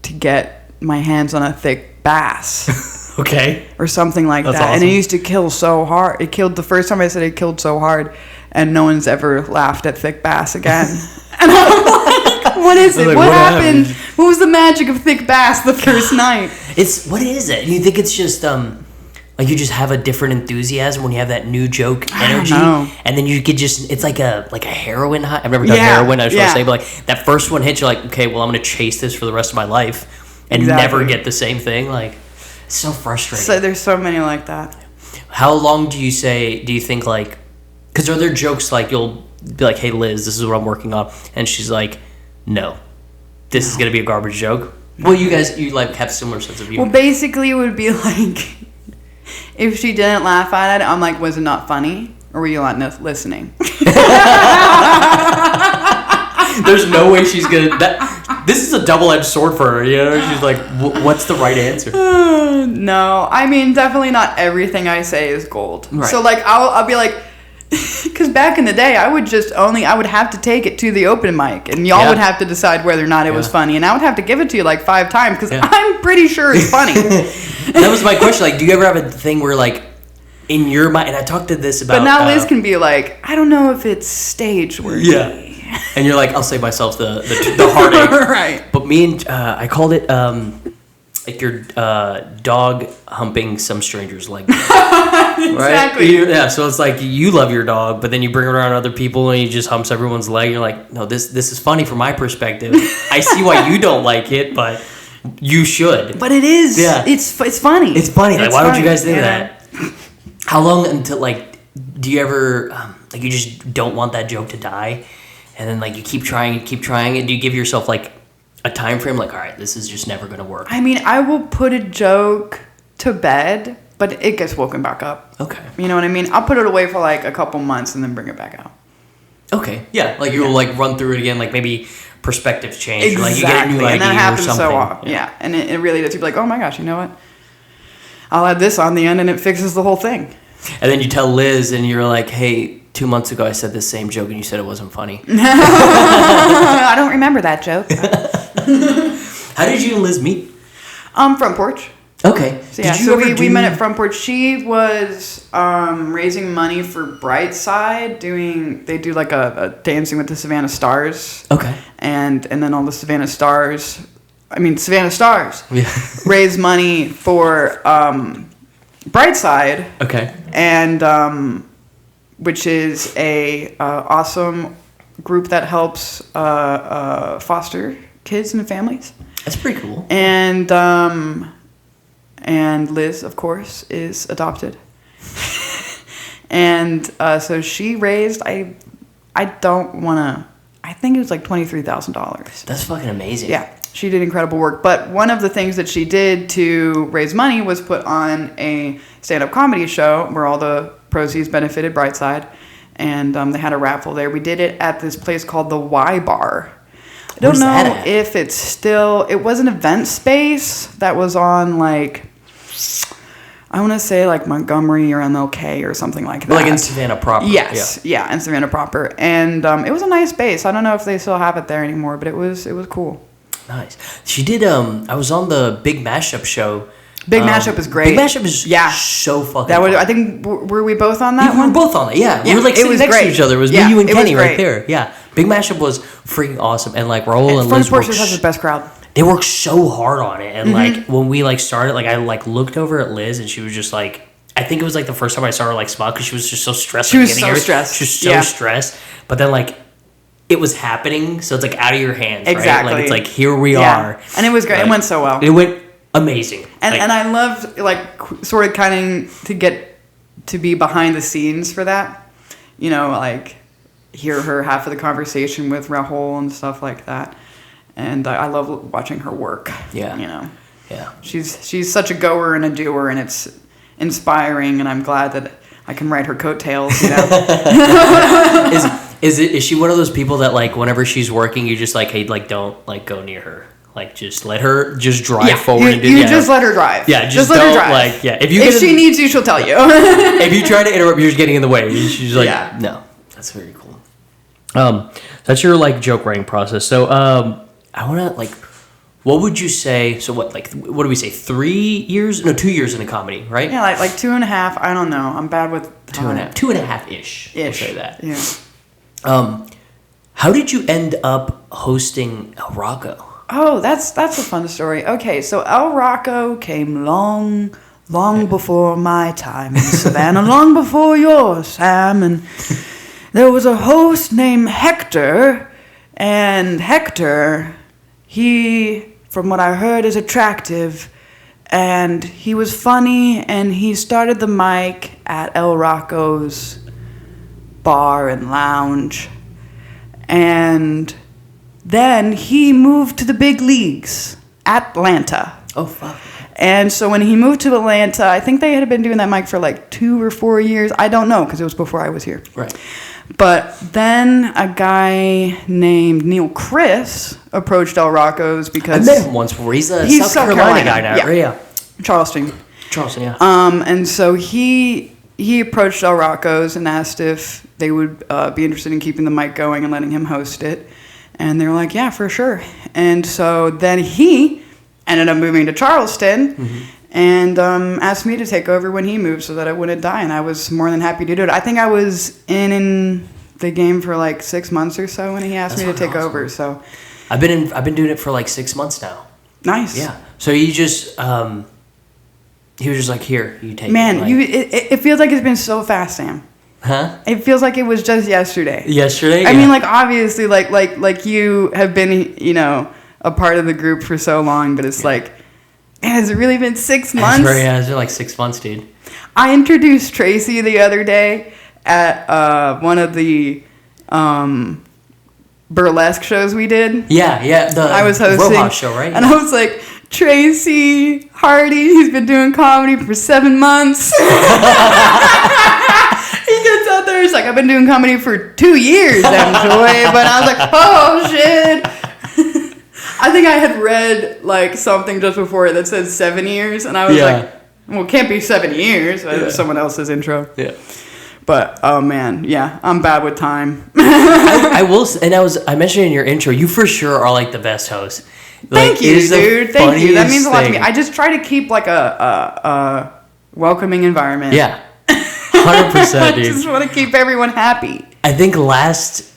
to get my hands on a thick bass. Okay. Or something like that. Awesome. And it used to kill so hard. It killed, the first time I said it killed so hard, and no one's ever laughed at thick bass again. And I'm like, what is it? Like, what happened? What was the magic of thick bass the first night? What is it? You think it's just like you just have a different enthusiasm when you have that new joke energy, and then you could just, it's like a heroin high. I've never done heroin, I was going to say, but like that first one hits, you're like, okay, well, I'm going to chase this for the rest of my life and never get the same thing. Like, it's so frustrating. So there's so many like that. How long do you think, like, because are there jokes like you'll be like, hey Liz, this is what I'm working on, and she's like, no, this is going to be a garbage joke? Well, you like have similar sense of humor. Well, basically it would be like, if she didn't laugh at it, I'm like, was it not funny? Or were you not listening? There's no way she's gonna. This is a double-edged sword for her, you know? She's like, what's the right answer? No, I mean, definitely not everything I say is gold. Right. So, like, I'll be like, because back in the day, I would have to take it to the open mic, and y'all would have to decide whether or not it was funny, and I would have to give it to you like 5 times, because I'm pretty sure it's funny. That was my question. Like, do you ever have a thing where, like, in your mind, and I talked to this about... But now Liz can be like, I don't know if it's stage worthy. Yeah. And you're like, I'll save myself the heartache. Right. But me and, I called it, like your dog humping some stranger's leg. Exactly. Right? Yeah, so it's like you love your dog, but then you bring it around other people and he just humps everyone's leg. You're like, no, this is funny from my perspective. I see why you don't like it, but you should. But it is. Yeah. It's funny. It's funny. Like, why don't you guys think of that? How long until, like, do you ever, like, you just don't want that joke to die? And then, like, you keep trying it. Do you give yourself, like, a time frame? Like, all right, this is just never going to work. I mean, I will put a joke to bed, but it gets woken back up. Okay. You know what I mean? I'll put it away for, like, a couple months and then bring it back out. Okay. Yeah. Like, you'll, like, run through it again. Like, maybe perspectives change. Exactly. Or, like, you get a new idea and that happens or something. So often. Yeah. And it really does. You'd be like, oh, my gosh, you know what? I'll add this on the end and it fixes the whole thing. And then you tell Liz and you're like, hey, 2 months ago I said this same joke and you said it wasn't funny. I don't remember that joke. How did you and Liz meet? Front porch. Okay. So, yeah, we met at Front Porch. She was raising money for Brightside. They do like a Dancing with the Savannah Stars. Okay. And then all the Savannah Stars Yeah. raise money for Brightside. Okay. And which is a awesome group that helps foster kids and families. That's pretty cool. And Liz, of course, is adopted. And so she raised, I think it was like $23,000. That's fucking amazing. Yeah, she did incredible work. But one of the things that she did to raise money was put on a stand-up comedy show where all the proceeds benefited Brightside. And they had a raffle there. We did it at this place called the Y Bar. I don't know if it's still... It was an event space that was on, like... I want to say, like, Montgomery or MLK or something like that. Like in Savannah proper. Yes. Yeah, in Savannah proper. And it was a nice space. I don't know if they still have it there anymore, but it was cool. Nice. She did... I was on the Big Mashup show. Big Mashup is great. Big Mashup is so fucking fun. I think, were we both on that one? We were both on it, yeah. We were like sitting next to each other. It was me, you, and Kenny right there. Yeah. Big Mashup was freaking awesome. And like Raul and Liz Front Porch has the best crowd. They worked so hard on it. And like when we like started, like I like looked over at Liz and she was just like, I think it was like the first time I saw her like smile because she was just so stressed. She was so stressed. She was so stressed. But then like it was happening, so it's like out of your hands, exactly. Right? Like it's like here we are. And it was great. It went so well. It went amazing. And I loved like sort of kind of to get to be behind the scenes for that. You know, like hear her half of the conversation with Rahul and stuff like that. And I love watching her work. Yeah. You know. Yeah. She's such a goer and a doer, and it's inspiring, and I'm glad that I can write her coattails, you know. Is she one of those people that like whenever she's working you just like, hey, like don't like go near her? Like, just let her just drive forward. You just let her drive. Yeah, just let don't, her drive. like, yeah. If she needs you, she'll tell you. If you try to interrupt, you're just getting in the way. She's like, no. That's very cool. That's your, like, joke writing process. So, I want to, like, what would you say? So, what do we say? 3 years? No, 2 years in a comedy, right? Yeah, like 2.5. I don't know. I'm bad with time. 2.5-ish. We'll say that. Yeah. How did you end up hosting El Rocco? Oh, that's a fun story. Okay, so El Rocco came long before my time in Savannah, long before yours, Sam. And there was a host named Hector, and Hector, he, from what I heard, is attractive, and he was funny, and he started the mic at El Rocco's bar and lounge, and then he moved to the big leagues, Atlanta. Oh, fuck. And so when he moved to Atlanta, I think they had been doing that mic for like 2 or 4 years. I don't know, because it was before I was here. Right. But then a guy named Neil Chris approached El Rocco's because... I met him once before. He's a South Carolina guy now. Yeah. Charleston, yeah. And so he approached El Rocco's and asked if they would be interested in keeping the mic going and letting him host it. And they were like, yeah, for sure. And so then he ended up moving to Charleston and asked me to take over when he moved so that I wouldn't die. And I was more than happy to do it. I think I was in the game for like 6 months or so when he asked me to take over. So I've been doing it for like 6 months now. Nice. Yeah. So he just he was just like, here, you take it. Man, it feels like it's been so fast, Sam. Huh? It feels like it was just yesterday. Yesterday? I mean, like, obviously, like you have been, a part of the group for so long, but it's like, man, has it really been 6 months? It's been like 6 months, dude. I introduced Tracy the other day at one of the burlesque shows we did. Yeah, I was hosting. Rojas show, right? And I was like, Tracy Hardy, he's been doing comedy for 7 months. He gets out there, he's like, I've been doing comedy for 2 years, Emjoy. But I was like, oh, shit. I think I had read, like, something just before that said 7 years. And I was like, well, it can't be 7 years. It was someone else's intro. Yeah. But, oh, man, yeah, I'm bad with time. I will, and I mentioned in your intro, you for sure are, like, the best host. Thank you, dude. Thank you. That means a lot to me. I just try to keep, like, a welcoming environment. Yeah. 100%, dude. I just want to keep everyone happy. I think it was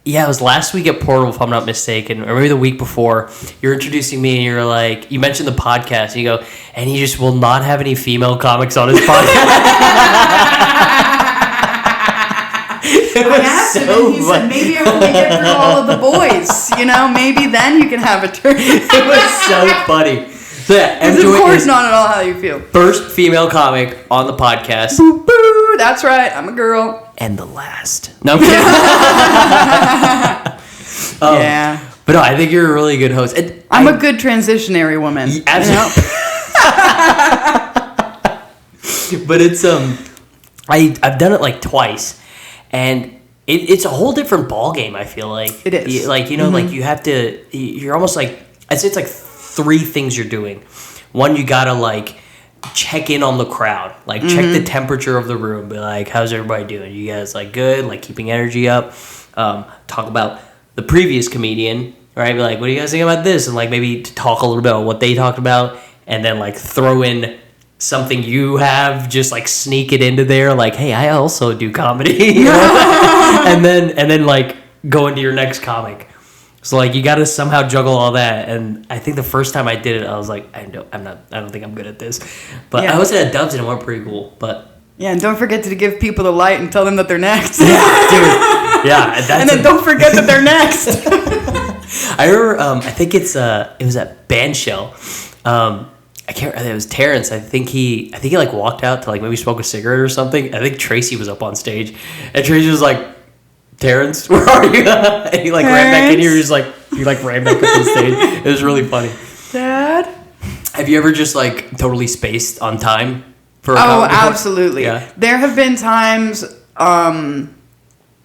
last week at Portal, if I'm not mistaken, or maybe the week before, you're introducing me and you're like, you mentioned the podcast, and you go, and he just will not have any female comics on his podcast. I asked him, and he said, maybe I only get through all of the boys. Maybe then you can have a turn. It was so funny. So yeah, it's of course not at all how you feel. First female comic on the podcast. Boo, boo, that's right, I'm a girl. And the last. No, I'm kidding. Yeah. But no, I think you're a really good host. I'm a good transitionary woman. Absolutely. But it's I've done it like twice, and it's a whole different ball game. I feel like it is. Like like you have to. You're almost like, I'd say it's like 3 things you're doing. One, you gotta like check in on the crowd, like check the temperature of the room, be like, how's everybody doing? You guys like good? Like keeping energy up. Talk about the previous comedian, right? Be like, what do you guys think about this? And like maybe talk a little bit about what they talked about, and then like throw in something you have, just like sneak it into there, like, hey, I also do comedy. and then like go into your next comic. So like you got to somehow juggle all that, and I think the first time I did it, I was like, I don't think I'm good at this. But I was at Dubs and it went pretty cool. But yeah, and don't forget to give people the light and tell them that they're next. Yeah, dude. Yeah, and then don't forget that they're next. I remember, I think it was at Bandshell. I can't. It was Terrence. I think he like walked out to like maybe smoke a cigarette or something. I think Tracy was up on stage, and Tracy was like, Terrence, where are you? And he like ran back in here. He ran back up on stage. It was really funny. Dad, have you ever just like totally spaced on time for? Oh, absolutely. Yeah. There have been times,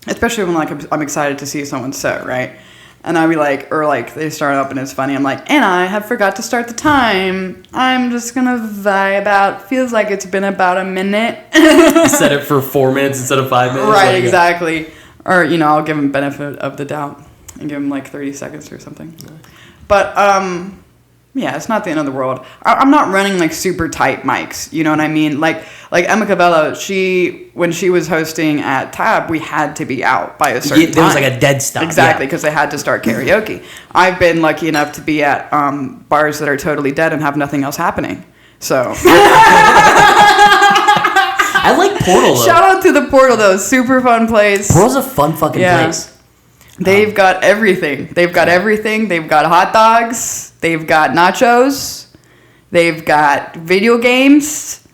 especially when like I'm excited to see someone set, right? And I'd be like, or like they start up and it's funny. I'm like, and I have forgot to start the time. I'm just gonna vibe out. Feels like it's been about a minute. Set it for 4 minutes instead of 5 minutes. Right, exactly. Or, I'll give him benefit of the doubt and give him like 30 seconds or something. But, yeah, it's not the end of the world. I'm not running like super tight mics. You know what I mean? Like Emma Cavello, when she was hosting at Tab, we had to be out by a certain time. There was like a dead stop. Exactly, because they had to start karaoke. I've been lucky enough to be at bars that are totally dead and have nothing else happening. So I like Portal though. Shout out to the Portal though, super fun place. Portal's a fun fucking place. They've got everything. They've got everything. They've got hot dogs. They've got nachos. They've got video games.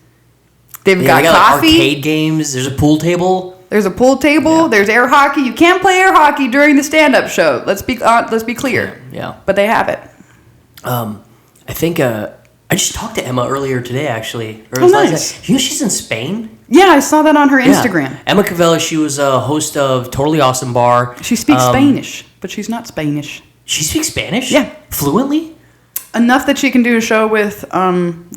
They've got they got coffee. Like arcade games. There's a pool table. There's a pool table. Yeah. There's air hockey. You can't play air hockey during the stand-up show. Let's be clear. Yeah. But they have it. I think I just talked to Emma earlier today, actually. Oh, nice. You know she's in Spain? Yeah, I saw that on her Instagram. Emma Cavello, she was a host of Totally Awesome Bar. She speaks Spanish, but she's not Spanish. She speaks Spanish? Yeah. Fluently? Enough that she can do a show with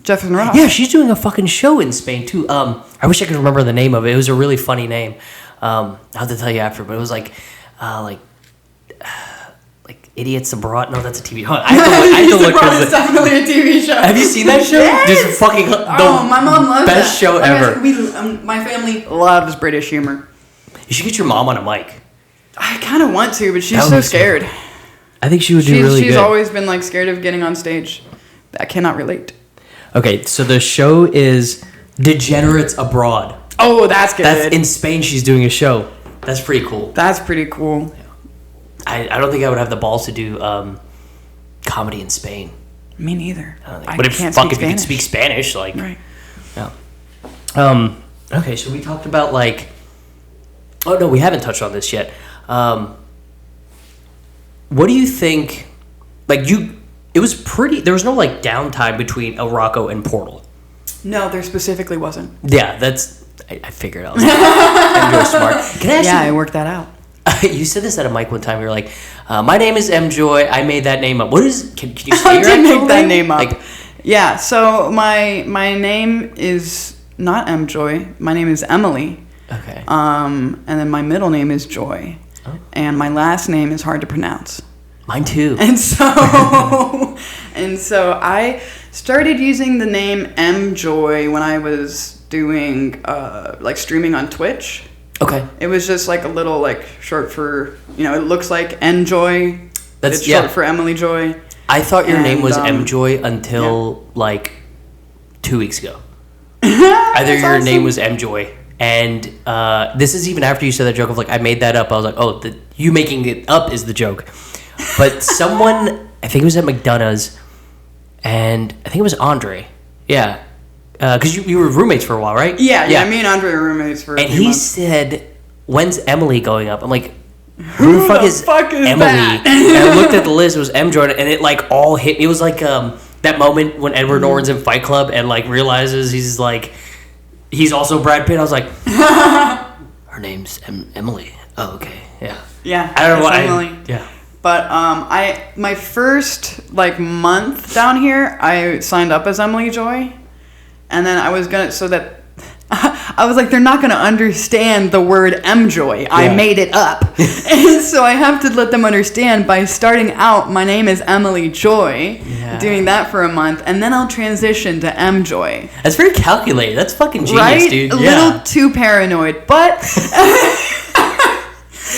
Jefferson Ross. Yeah, she's doing a fucking show in Spain, too. I wish I could remember the name of it. It was a really funny name. I'll have to tell you after, but it was like Idiots Abroad. No, that's a TV show. I have to look. It's definitely a TV show. Have you seen that show? Yes! Just fucking my mom loves best that. show ever. My family loves British humor. You should get your mom on a mic. I kind of want to, but she's so scared. I think she would do really good. She's always been like scared of getting on stage. I cannot relate. Okay, so the show is Degenerates Abroad. Oh, that's good. That's in Spain. She's doing a show. That's pretty cool. That's pretty cool. I don't think I would have the balls to do comedy in Spain. Me neither. But if you could speak Spanish, like, right? Yeah. Okay, so we talked about like. Oh no, we haven't touched on this yet. What do you think? Like it was pretty. There was no like downtime between El Rocco and Portal. No, there specifically wasn't. Yeah, I figured out. I'm really smart. Can I ask you? I worked that out. You said this at a mic one time. You were like, "My name is Emjoy. I made that name up." What is? Can you say I your did actual make that name? name up. Like, yeah. So my name is not Emjoy. My name is Emily. Okay. And then my middle name is Joy, and my last name is hard to pronounce. Mine too. And so I started using the name Emjoy when I was doing like streaming on Twitch. Okay. It was just like a little like short for, it looks like Enjoy. It's short for Emily Joy. I thought your name was Emjoy until like 2 weeks ago. Either your name was Emjoy, and this is even after you said that joke of like I made that up. I was like, oh, you making it up is the joke. But someone, I think it was at McDonough's, and I think it was Andre. Yeah. Because you were roommates for a while, right? Yeah. Me and Andre were roommates for a few months. Said, "When's Emily going up?" I'm like, "Who the fuck is Emily?" That? And I looked at the list. It was M. Jordan, and it like all hit. It was like that moment when Edward Norton's in Fight Club and like realizes he's also Brad Pitt. I was like, her name's Emily. Oh, okay, yeah. Yeah, I don't know why. Emily. Yeah. But my first like month down here, I signed up as Emily Joy. And then I was I was like, they're not gonna understand the word Emjoy. Yeah. I made it up. And so I have to let them understand by starting out, my name is Emily Joy, doing that for a month, and then I'll transition to Emjoy. That's very calculated. That's fucking genius, right? Dude. A little too paranoid, but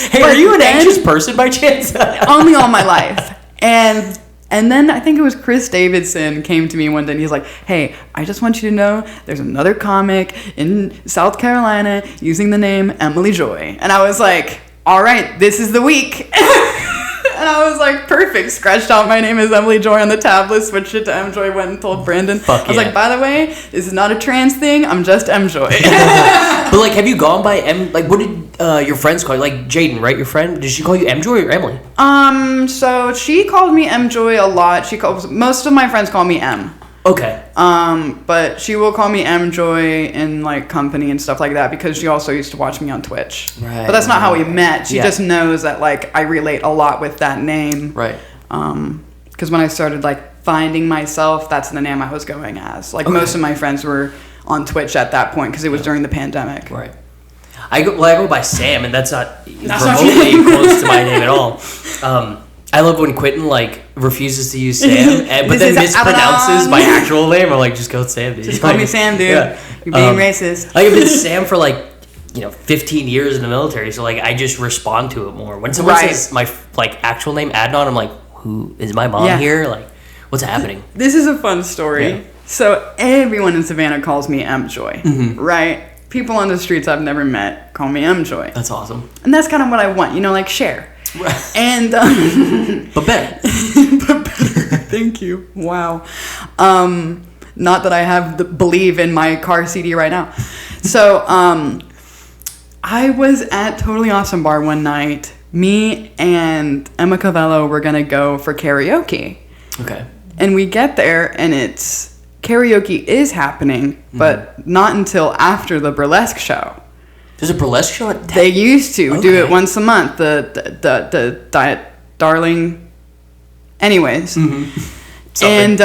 hey, are you an anxious person by chance? Only all my life. And then I think it was Chris Davidson came to me one day and he's like, hey, I just want you to know there's another comic in South Carolina using the name Emily Joy. And I was like, all right, this is the week. And I was like, perfect. Scratched out my name as Emily Joy on the tablet, switched it to Emjoy, went and told Brandon. I was like, by the way, this is not a trans thing. I'm just Emjoy. But like, have you gone by like, what did your friends call you? Like Jaden, right? Your friend? Did she call you Emjoy or Emily? So she called me Emjoy a lot. Most of my friends call me Em. Okay. But she will call me Emjoy in like company and stuff like that because she also used to watch me on Twitch. Right. But that's not how we met. She just knows that like I relate a lot with that name. Right. Because when I started like finding myself, that's the name I was going as. Like most of my friends were on Twitch at that point because it was during the pandemic. Right. I go by Sam, and that's not remotely close to my name at all. I love when Quentin like refuses to use Sam, but then mispronounces my actual name. Or like, just go with Sam, dude. Just call me Sam, dude. Yeah. You're being racist. I've been Sam for like 15 years in the military, so like I just respond to it more. When someone says my like actual name Adnan, I'm like, who is my mom here? Like, what's happening? This is a fun story. Yeah. So everyone in Savannah calls me Emjoy, right? People on the streets I've never met call me Emjoy. That's awesome. And that's kind of what I want, like share. Right. And but better. But better. Thank you. Wow. Not that I have the Believe in my car CD right now. So I was at Totally Awesome Bar one night. Me and Emma Cavello were gonna go for karaoke. Okay. And we get there and karaoke is happening, but not until after the burlesque show. There's a burlesque show at They used to do it once a month. The Diet Darling. Anyways. And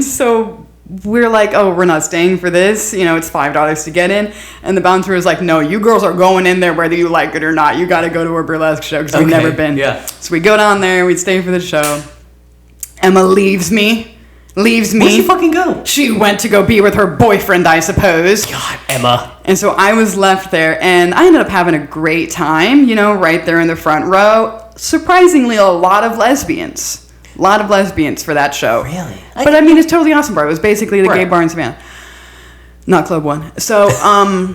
so we're like, oh, we're not staying for this. It's $5 to get in. And the bouncer was like, no, you girls are going in there whether you like it or not. You got to go to a burlesque show because we've never been. Yeah. So we go down there. We stay for the show. Emma leaves me. Where'd she fucking go? She went to go be with her boyfriend, I suppose. God, Emma. And so I was left there, and I ended up having a great time, right there in the front row. Surprisingly, a lot of lesbians. A lot of lesbians for that show. Really? But it's Totally Awesome Bar. It was basically the gay bar in Savannah. Not Club 1. So I'm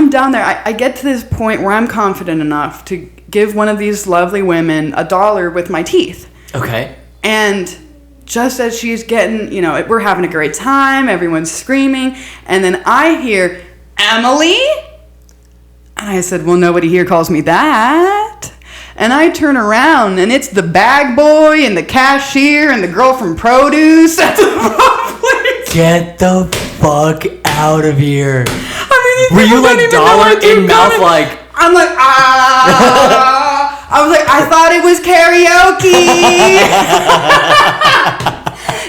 down there. I get to this point where I'm confident enough to give one of these lovely women $1 with my teeth. Okay. And just as she's getting, we're having a great time, everyone's screaming, and then I hear, Emily? And I said, well, nobody here calls me that. And I turn around, and it's the bag boy and the cashier and the girl from produce at the place. Get the fuck out of here. Were you like dollar in mouth like... I'm like, I was like, I thought it was karaoke.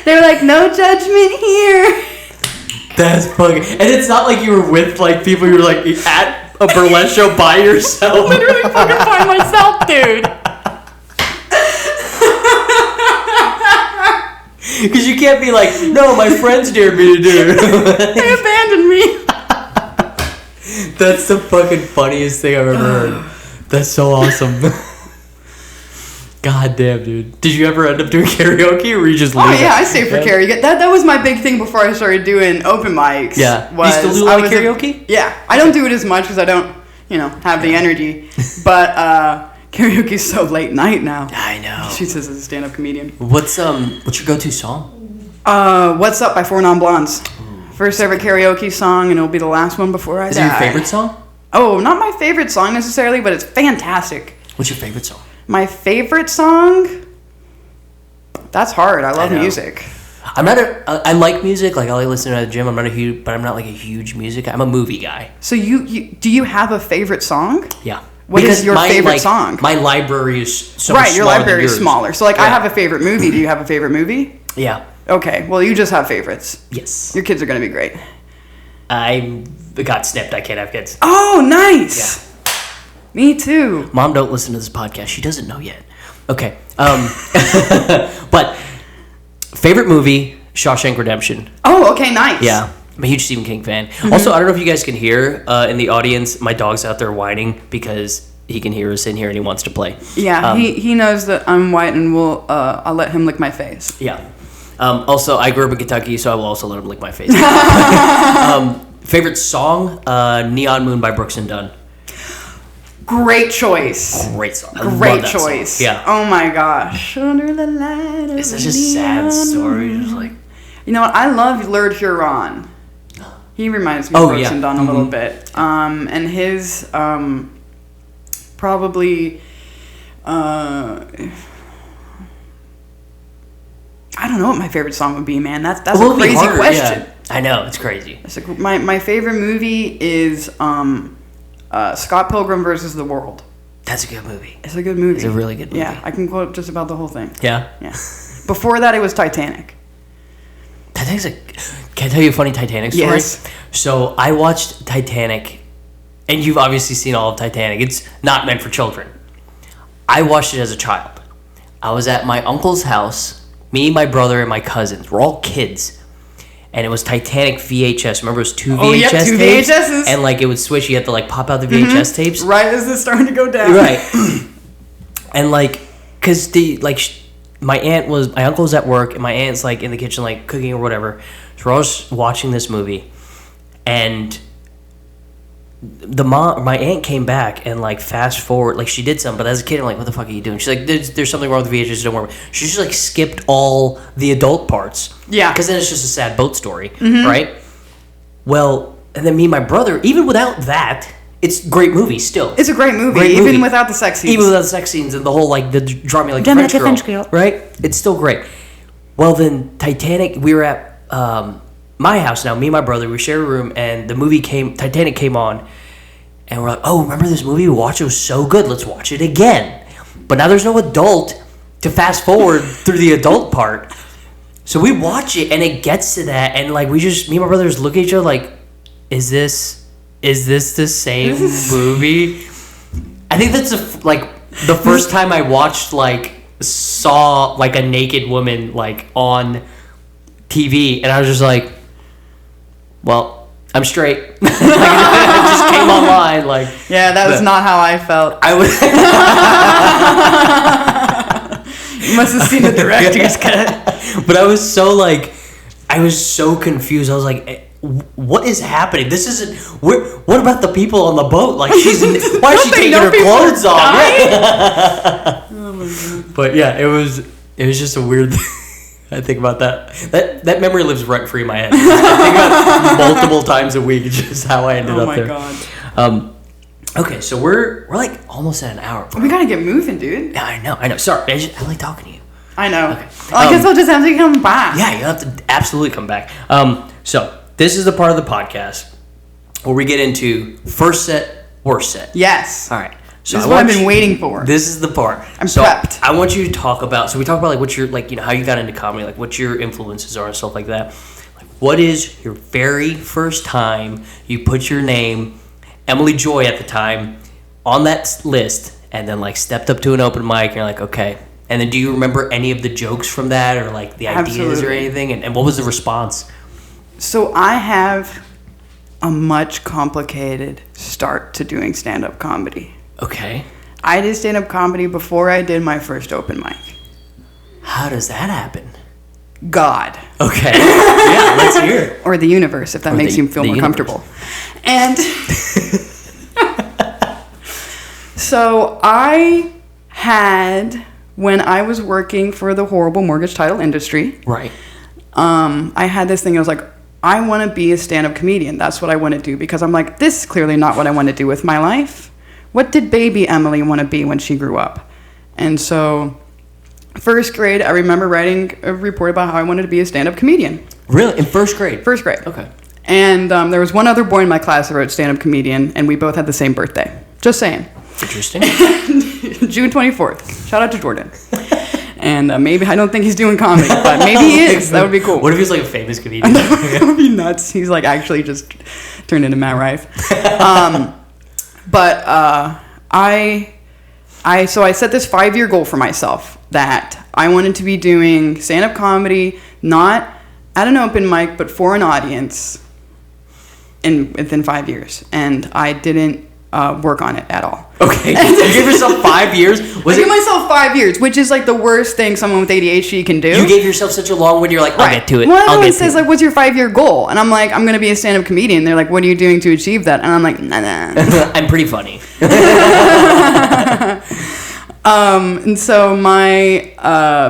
They were like, no judgment here. That's fucking... And it's not like you were with like people, you were like at a burlesque show by yourself. Literally fucking by myself, dude. Because you can't be like, no, my friends dared me to do it. They abandoned me. That's the fucking funniest thing I've ever heard. That's so awesome. God damn, dude. Did you ever end up doing karaoke or were you just leaving? Oh, yeah, I stayed for karaoke. That was my big thing before I started doing open mics. Yeah. You still do like karaoke? Yeah. I don't do it as much because I don't, have the energy. But karaoke's so late night now. I know. She says as a stand-up comedian. What's your go-to song? What's Up by 4 Non-Blondes. First ever karaoke song, and it'll be the last one before I die. Is it your favorite song? Oh, not my favorite song necessarily, but it's fantastic. What's your favorite song? My favorite song? That's hard. I love music. I like music. Like I like listening at the gym. I'm not like a huge music guy. I'm a movie guy. So do you have a favorite song? Yeah. What is your favorite song? My library is so much smaller. Right, your library is smaller. So I have a favorite movie. Do you have a favorite movie? Yeah. Okay, well, you just have favorites. Yes. Your kids are going to be great. I got snipped. I can't have kids. Oh, nice. Yeah. Me too. Mom, don't listen to this podcast. She doesn't know yet. Okay. But favorite movie, Shawshank Redemption. Oh, okay, nice. Yeah. I'm a huge Stephen King fan. Mm-hmm. Also, I don't know if you guys can hear in the audience, my dog's out there whining because he can hear us in here and he wants to play. Yeah, he knows that I'm white and I'll let him lick my face. Yeah. Also, I grew up in Kentucky, so I will also let him lick my face. Favorite song? Neon Moon by Brooks and Dunn. Great choice. Great song. Great choice. Song. Yeah. Oh my gosh. Under the light of it's such a sad story. Just like, you know what? I love Lord Huron. He reminds me of Brooks and Dunn a little bit. And his probably don't know what my favorite song would be, man. That's Well, a it'd be crazy harder, question. yeah. I know, it's crazy. It's like my favorite movie is Scott Pilgrim versus the World. That's a good movie. It's a good movie. It's a really good movie. Yeah, I can quote just about the whole thing. Yeah? Yeah. Before that, it was Titanic. Titanic's Can I tell you a funny Titanic story? Yes. So I watched Titanic, and you've obviously seen all of Titanic. It's not meant for children. I watched it as a child. I was at my uncle's house. Me, my brother, and my cousins. We're all kids. And it was Titanic VHS. Remember, it was two VHS yep, two tapes? VHSs. And, like, it would switch. You had to, like, pop out the VHS tapes. Right as it's starting to go down. Right. And, like, because my uncle was at work, and my aunt's, like, in the kitchen, like, cooking or whatever. So we're all just watching this movie. And my aunt came back and, like, fast forward, like, she did something, but as a kid, I'm like, what the fuck are you doing? She's like, there's something wrong with the VHS, don't worry. She just, like, skipped all the adult parts. Yeah. Because then it's just a sad boat story, right? Well, and then me and my brother, even without that, it's a great movie still. It's a great movie, even without the sex scenes. Even without the sex scenes and the whole, like, the draw me like Draw a me French, like a girl, French girl. right? It's still great. Well, then Titanic, we were at my house now, me and my brother, we shared a room, and Titanic came on, and we're like, oh, remember this movie we watched? It was so good. Let's watch it again. But now there's no adult to fast forward through the adult part. So we watch it, and it gets to that, and, like, me and my brother just look at each other like, is this the same movie? I think that's the first time I watched, like, saw, like, a naked woman, like, on TV, and I was just like, well, I'm straight. Like, it just came online, like. Yeah, that was not how I felt. I was. You must have seen the director's cut. But I was so confused. I was like, what is happening? This isn't. What about the people on the boat? Like, why is she taking her clothes off? Yeah. Oh my God. But yeah, it was just a weird thing. I think about that. That memory lives rent free in my head. I think about multiple times a week, just how I ended up there. Oh my God. Okay, so we're like almost at an hour. We gotta get moving, dude. Yeah, I know. Sorry, I like talking to you. I know. Okay. Well, I guess I'll just have to come back. Yeah, you'll have to absolutely come back. So this is the part of the podcast where we get into first set, worst set. Yes. All right. So this is what I've been waiting for. This is the part. I'm prepped. I want you to talk about. So we talk about, like, what's your, like, you know, how you got into comedy, like what your influences are and stuff like that. Like, what is your very first time you put your name, Emily Joy at the time, on that list, and then, like, stepped up to an open mic and you're like, okay. And then do you remember any of the jokes from that, or, like, the ideas Absolutely. or anything? And what was the response? So I have a much complicated start to doing stand-up comedy. Okay. I did stand-up comedy before I did my first open mic. How does that happen? God. Okay. Yeah, let's hear it. Or the universe, if that makes you feel more comfortable. And so I had, when I was working for the horrible mortgage title industry, Right. I had this thing. I was like, I want to be a stand-up comedian. That's what I want to do, because I'm like, this is clearly not what I want to do with my life. What did baby Emily want to be when she grew up? And so, first grade, I remember writing a report about how I wanted to be a stand-up comedian. Really? In first grade? First grade. Okay. And there was one other boy in my class that wrote stand-up comedian, and we both had the same birthday. Just saying. Interesting. June 24th. Shout out to Jordan. And maybe, I don't think he's doing comedy, but maybe he is. That would be cool. What if he's like a famous comedian? That would be nuts. He's like actually just turned into Matt Rife. But I set this 5-year goal for myself that I wanted to be doing stand-up comedy, not at an open mic, but for an audience within 5 years. And I didn't work on it at all. Okay. You gave yourself 5 years? I gave myself 5 years, which is like the worst thing someone with ADHD can do. You gave yourself such a long one, you're like, I'll get to it. Well, everyone says, like, what's your 5-year goal? And I'm like, I'm going to be a stand-up comedian. They're like, what are you doing to achieve that? And I'm like, nah. I'm pretty funny. And so my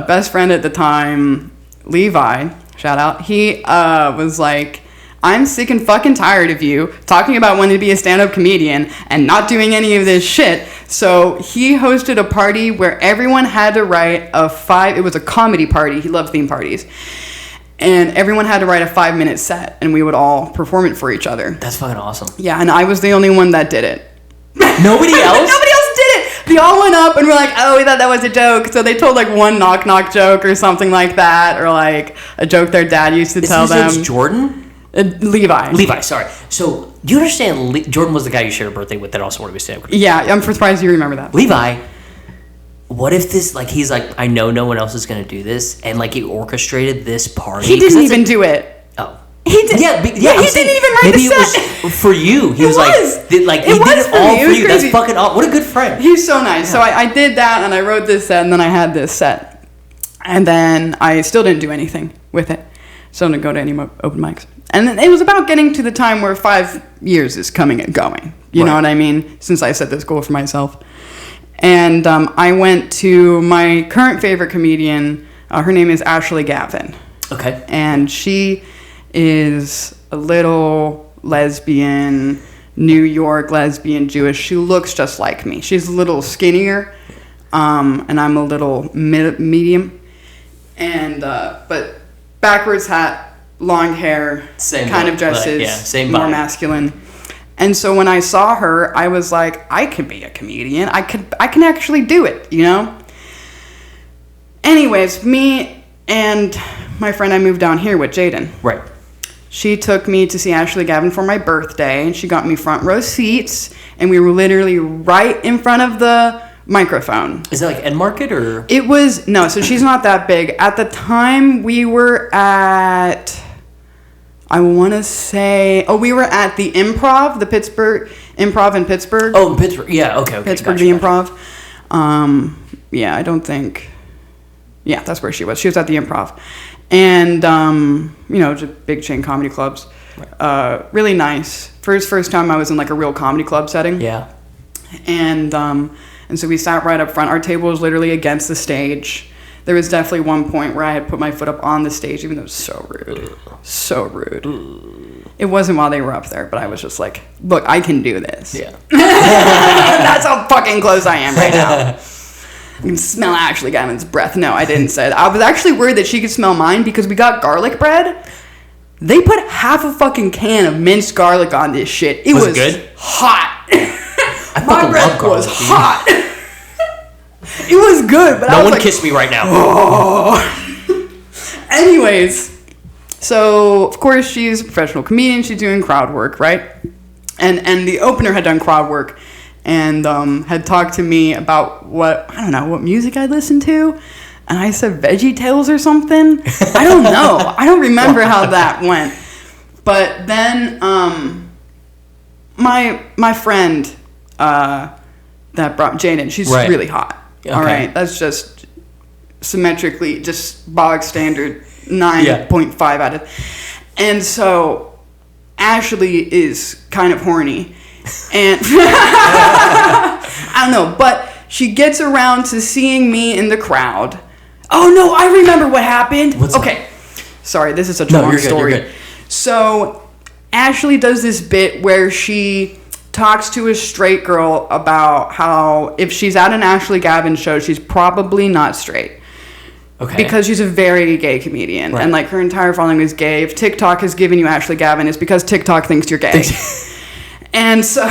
best friend at the time, Levi, shout out, he was like, I'm sick and fucking tired of you talking about wanting to be a stand-up comedian and not doing any of this shit. So he hosted a party where everyone had to write it was a comedy party. He loved theme parties. And everyone had to write a 5-minute set, and we would all perform it for each other. That's fucking awesome. Yeah, and I was the only one that did it. Nobody else? Nobody else did it. They all went up and were like, oh, we thought that was a joke. So they told like one knock-knock joke or something like that, or like a joke their dad used to tell them. His name's Jordan? Levi, sorry. So, do you understand Jordan was the guy you shared a birthday with that also wanted to be stand-up comedian? Yeah, I'm surprised you remember that. Levi, what if this, like, he's like, I know no one else is going to do this, and, like, he orchestrated this party. He didn't even do it. Oh. He did. Yeah, he didn't even write maybe the set. It was for you. He was like, he did it all for you. That's fucking awesome. What a good friend. He's so nice. Yeah. So I did that, and I wrote this set, and then I had this set. And then I still didn't do anything with it. Still didn't go to any open mics. And then it was about getting to the time where 5 years is coming and going. You know what I mean? Since I set this goal for myself. And I went to my current favorite comedian. Her name is Ashley Gavin. Okay. And she is a little lesbian, New York lesbian Jewish. She looks just like me. She's a little skinnier, and I'm a little medium. And but backwards hat, long hair, same kind look, of dresses, same more body. Masculine. And so when I saw her, I was like, I could be a comedian. I can actually do it, you know? Anyways, me and my friend I moved down here with, Jaden. Right. She took me to see Ashley Gavin for my birthday, and she got me front row seats, and we were literally right in front of the microphone. Is it like End Market or? It was, no, so she's not that big. At the time, we were at, I want to say, we were at the Improv, the Pittsburgh, Improv in Pittsburgh. Oh, in Pittsburgh, yeah, okay. Pittsburgh, the Improv. Yeah, I don't think, yeah, that's where she was. She was at the Improv. And, you know, just big chain comedy clubs. Right. Really nice. First time I was in like a real comedy club setting. Yeah. And so we sat right up front. Our table was literally against the stage. There was definitely one point where I had put my foot up on the stage, even though it was so rude. So rude. It wasn't while they were up there, but I was just like, look, I can do this. Yeah. That's how fucking close I am right now. You can smell Ashley Gavin's breath. No, I didn't say that. I was actually worried that she could smell mine because we got garlic bread. They put half a fucking can of minced garlic on this shit. It was good? Hot. My breath was hot. It was good, but no one kiss me right now. Oh. Anyways, so of course she's a professional comedian. She's doing crowd work, right? And the opener had done crowd work. And had talked to me about what music I listened to. And I said Veggie Tales or something. I don't know. I don't remember how that went. But then my friend that brought Jaden, she's really hot. Okay. All right. That's just symmetrically, just bog standard 9.5 out of. And so Ashley is kind of horny. And I don't know, but she gets around to seeing me in the crowd. Oh no, I remember what happened. What's okay. Sorry, this is such a long story. You're good. So Ashley does this bit where she talks to a straight girl about how if she's at an Ashley Gavin show, she's probably not straight. Okay. Because she's a very gay comedian. Right. And like her entire following is gay. If TikTok has given you Ashley Gavin, it's because TikTok thinks you're gay. And so...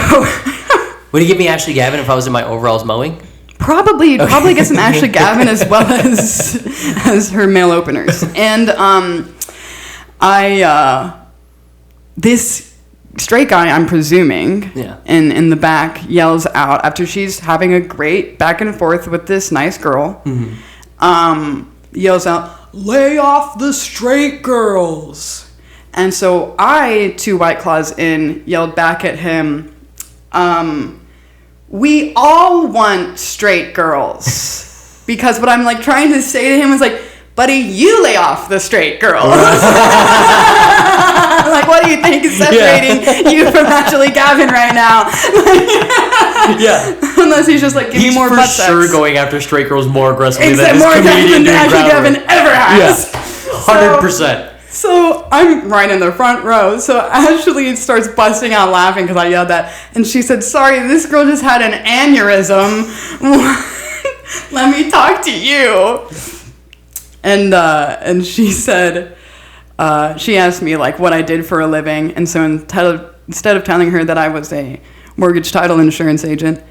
Would you give me Ashley Gavin if I was in my overalls mowing? Probably. You'd probably get some Ashley Gavin as well as her male openers. And this straight guy, I'm presuming, in the back, yells out after she's having a great back and forth with this nice girl, yells out, "Lay off the straight girls." And so I, 2 White Claws in, yelled back at him, "We all want straight girls." Because what I'm like trying to say to him is like, "Buddy, you lay off the straight girls." Like, what do you think is separating you from Ashley Gavin right now? Unless he's just like, give me more butt sex. He's for sure going after straight girls more aggressively than this comedian than Ashley Gavin ever has. Yeah, 100%. So I'm right in the front row. So Ashley starts busting out laughing because I yelled that. And she said, sorry, this girl just had an aneurysm. Let me talk to you. And she said, she asked me like what I did for a living. And so instead of telling her that I was a mortgage title insurance agent,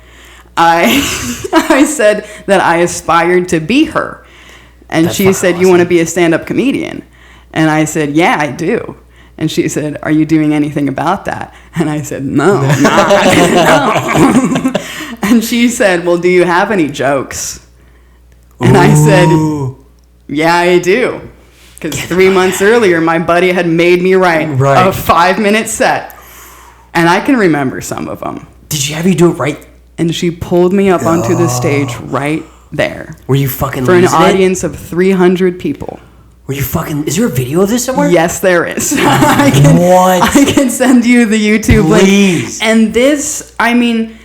I said that I aspired to be her. And That's she said, awesome. you want to be a stand-up comedian? And I said, yeah, I do. And she said, are you doing anything about that? And I said, no, no. And she said, well, do you have any jokes? And I said, yeah, I do. Because 3 months earlier, my buddy had made me write a 5-minute set. And I can remember some of them. Did she have you do it right? And she pulled me up onto the stage right there. Were you fucking for an losing audience of 300 people. Were you fucking... Is there a video of this somewhere? Yes, there is. What? I can send you the YouTube Please. link. And this, I mean,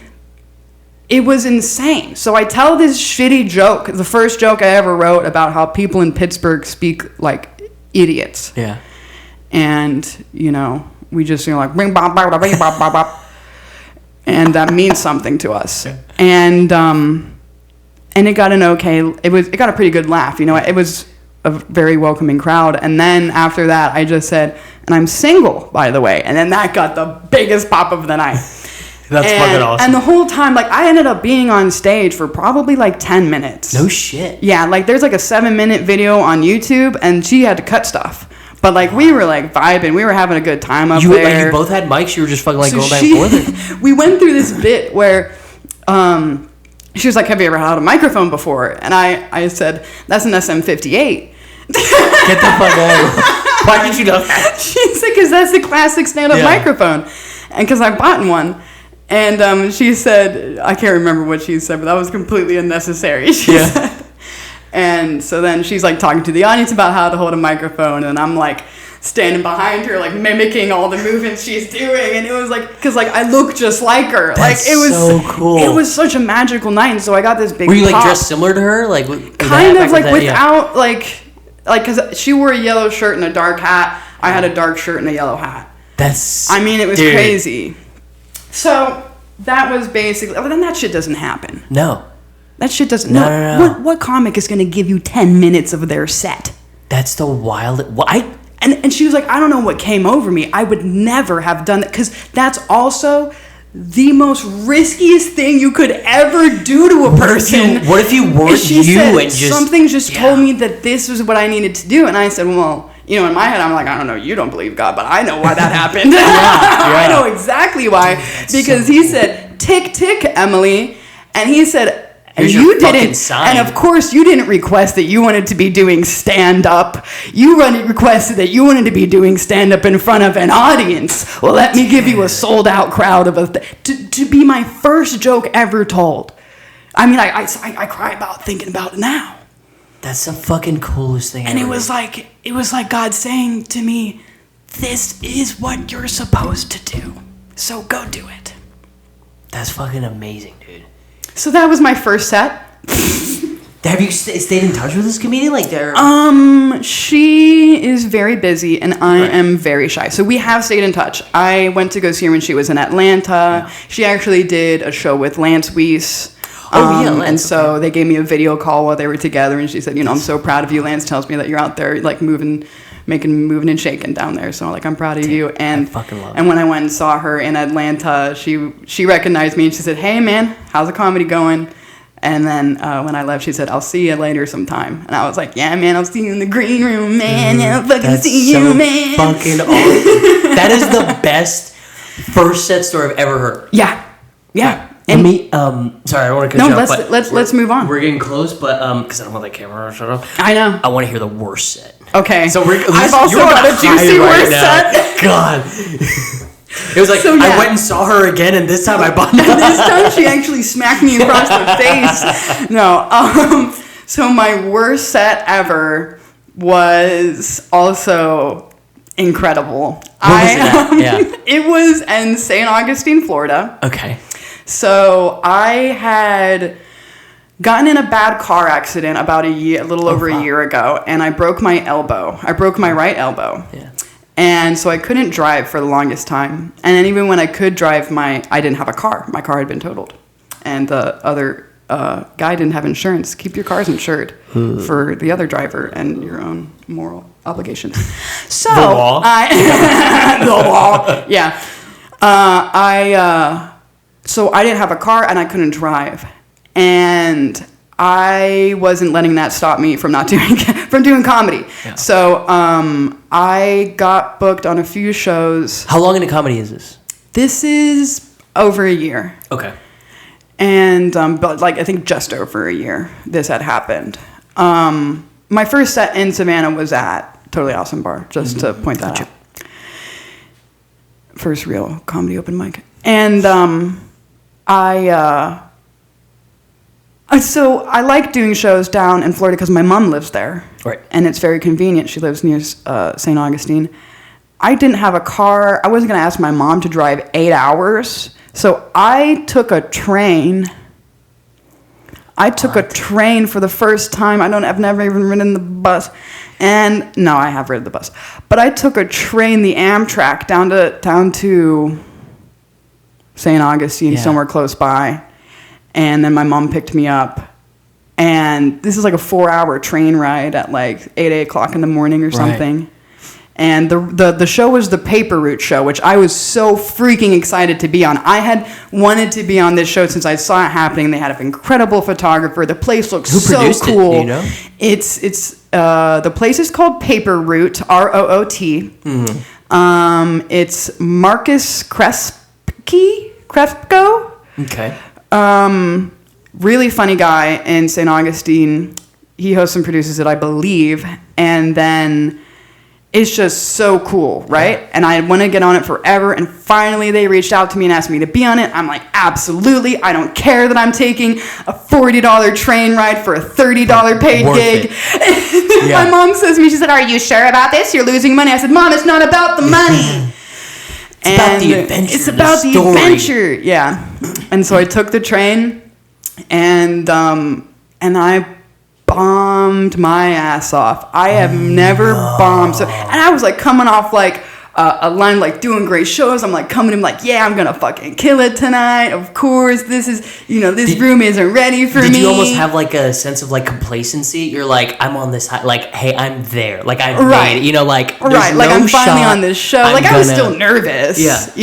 it was insane. So I tell this shitty joke, the first joke I ever wrote about how people in Pittsburgh speak like idiots. Yeah. And, you know, we just, you know, like, bing, bop, bop, bop, bing, bop, bop, bop. And that means something to us. Yeah. And it got an okay, it got a pretty good laugh. You know, it was a very welcoming crowd. And then after that, I just said, and I'm single, by the way. And then that got the biggest pop of the night. That's fucking awesome. And the whole time, like, I ended up being on stage for probably like 10 minutes. No shit. Yeah, like there's like a 7-minute video on YouTube, and she had to cut stuff. But like we were like vibing, we were having a good time up there. Like you both had mics, you were just fucking like going back and forth. We went through this bit where she was like, have you ever had a microphone before? And I said, that's an SM58. Get the fuck out. Why did you know that? She said, because that's the classic stand-up microphone. And because I bought one. And she said, I can't remember what she said, but that was completely unnecessary. She said. And so then she's like talking to the audience about how to hold a microphone. And I'm like standing behind her, like mimicking all the movements she's doing. And it was like, because like I look just like her. That's like it was so cool. It was such a magical night. And so I got this big Were you like pop. dressed similar to her? Like kind of like without like because she wore a yellow shirt and a dark hat. I had a dark shirt and a yellow hat. I mean, it was crazy. So that was basically. But then that shit doesn't happen. No. That shit doesn't. No. What comic is going to give you 10 minutes of their set? That's the wild. And she was like, I don't know what came over me. I would never have done that because that's also the most riskiest thing you could ever do to a person. What if you weren't she you said, and just something just told me that this was what I needed to do, and I said, well, you know, in my head, I'm like, I don't know, you don't believe God, but I know why that happened. I know exactly why. Because he said, tick, tick, Emily. And he said, and you didn't, and of course you didn't request that you wanted to be doing stand-up. You requested that you wanted to be doing stand-up in front of an audience. Well, let me give you a sold-out crowd of to be my first joke ever told. I mean, I cry about thinking about it now. That's the fucking coolest thing And ever. it was like God saying to me, this is what you're supposed to do. So go do it. That's fucking amazing, dude. So that was my first set. Have you stayed in touch with this comedian? Like, she is very busy, and I am very shy. So we have stayed in touch. I went to go see her when she was in Atlanta. Yeah. She actually did a show with Lance Weiss. Lance. And so they gave me a video call while they were together, and she said, you know, I'm so proud of you. Lance tells me that you're out there, like, moving and shaking down there. So, like, I'm proud of you. And I fucking love it. And when I went and saw her in Atlanta, she recognized me, and she said, hey, man, how's the comedy going? And then when I left, she said, I'll see you later sometime. And I was like, yeah, man, I'll see you in the green room, man. Yeah, I'll fucking see you, man. Fucking awesome. That is the best first set story I've ever heard. Yeah. And me, sorry, I don't want to cut you off. Let's move on. We're getting close, but because I don't want that camera to shut off. I know. I want to hear the worst set. Okay. So I've also got a juicy worst set. God. It was like, I went and saw her again, and this time I bought it. This time she actually smacked me across the face. No. So my worst set ever was also incredible. Where was it at? It was in St. Augustine, Florida. Okay. So I had gotten in a bad car accident about a little over a year ago, and I broke my elbow. I broke my right elbow. Yeah. And so I couldn't drive for the longest time. And then even when I could drive, I didn't have a car. My car had been totaled. And the other guy didn't have insurance. Keep your cars insured for the other driver and your own moral obligations. So the law? The law, yeah. So I didn't have a car and I couldn't drive. And I wasn't letting that stop me from doing comedy. Yeah. So I got booked on a few shows. How long into comedy is this? This is over a year. Okay. And but like I think just over a year this had happened. My first set in Savannah was at Totally Awesome Bar, just to point that out. First real comedy open mic. And so I like doing shows down in Florida because my mom lives there. Right. And it's very convenient. She lives near St. Augustine. I didn't have a car. I wasn't going to ask my mom to drive 8 hours. So I took a train. I took a train for the first time. I've never even ridden the bus. And no, I have ridden the bus. But I took a train, the Amtrak, down to St. Augustine, somewhere close by. And then my mom picked me up. And this is like a 4-hour train ride at like 8 o'clock in the morning or something. Right. And the show was the Paper Route show, which I was so freaking excited to be on. I had wanted to be on this show since I saw it happening. They had an incredible photographer. The place looks so cool. It, you know? It's the place is called Paper Route, ROOT. Mm-hmm. It's Marcus Crespo. Okay. Really funny guy in St. Augustine. He hosts and produces it, I believe. And then it's just so cool, right? Yeah. And I want to get on it forever. And finally they reached out to me and asked me to be on it. I'm like, absolutely. I don't care that I'm taking a $40 train ride for a $30 paid gig. Yeah. My mom says to me, she said, "Are you sure about this? You're losing money." I said, "Mom, it's not about the money." It's about the adventure. It's about the adventure. Yeah. And so I took the train and I bombed my ass off. I have never bombed. So, and I was like coming off like a line, like doing great shows. I'm like coming in like, yeah, I'm going to fucking kill it tonight. Of course, this is, this room isn't ready for me. Did you almost have like a sense of like complacency? You're like, I'm on this high, like, hey, I'm there. Like I've made it, like, there's right. Like no I'm finally shot. On this show. Like I was still nervous, but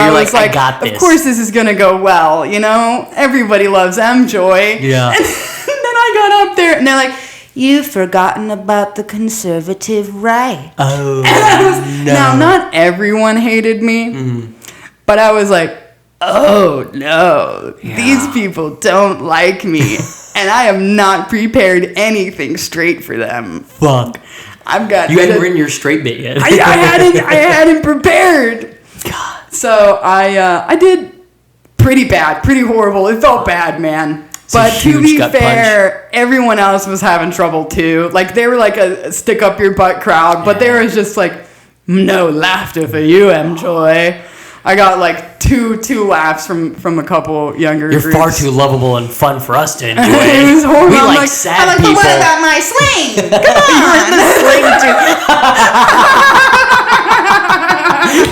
I was like, of course this is going to go well. Everybody loves Emjoy. Yeah. And then I got up there and they're like, "You've forgotten about the conservative right." Oh, no. Now, not everyone hated me, but I was like, oh, no. Yeah. These people don't like me, and I have not prepared anything straight for them. Fuck. You hadn't written your straight bit yet. I hadn't prepared. God. So I did pretty bad, pretty horrible. It felt bad, man. But to be fair, everyone else was having trouble too. Like they were like a stick up your butt crowd, but there was just like no laughter for you, Emjoy. I got like two laughs from a couple younger You're groups. far too lovable and fun for us to enjoy. It was horrible. We like sad people. But what about my sling? Come on.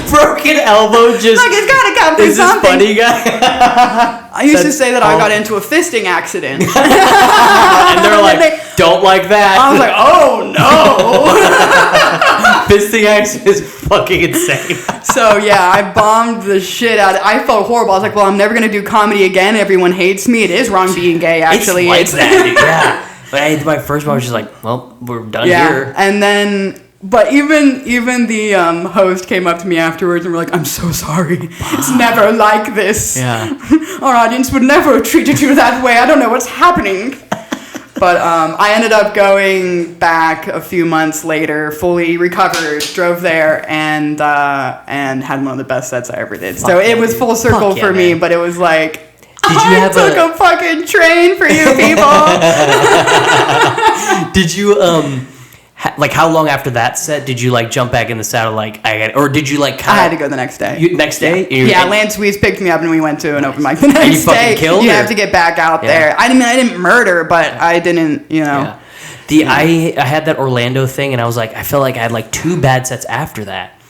Broken elbow just... Look, it's gotta come through something. Is this funny guy? I used to say that I got into a fisting accident. And they're like, don't like that. I was like, oh no. Fisting accident is fucking insane. So yeah, I bombed the shit out of it. I felt horrible. I was like, well, I'm never going to do comedy again. Everyone hates me. It is wrong being gay, actually. It's like that, dude. Yeah. But my first one was just like, well, we're done here. And then... But even the host came up to me afterwards and were like, "I'm so sorry. It's never like this. Yeah. Our audience would never have treated you that way. I don't know what's happening." But I ended up going back a few months later, fully recovered, drove there, and had one of the best sets I ever did. So it was full circle for me, but it was like, I took a fucking train for you people. Did you Like, how long after that set did you like jump back in the saddle? Like, or did you like? I had to go the next day. Next day? Yeah, Lance Weiss picked me up and we went to an open mic the next and you fucking day. Killed you her? have to get back out there. I mean, I didn't murder, but I didn't, Yeah. I had that Orlando thing, and I was like, I felt like I had like 2 bad sets after that,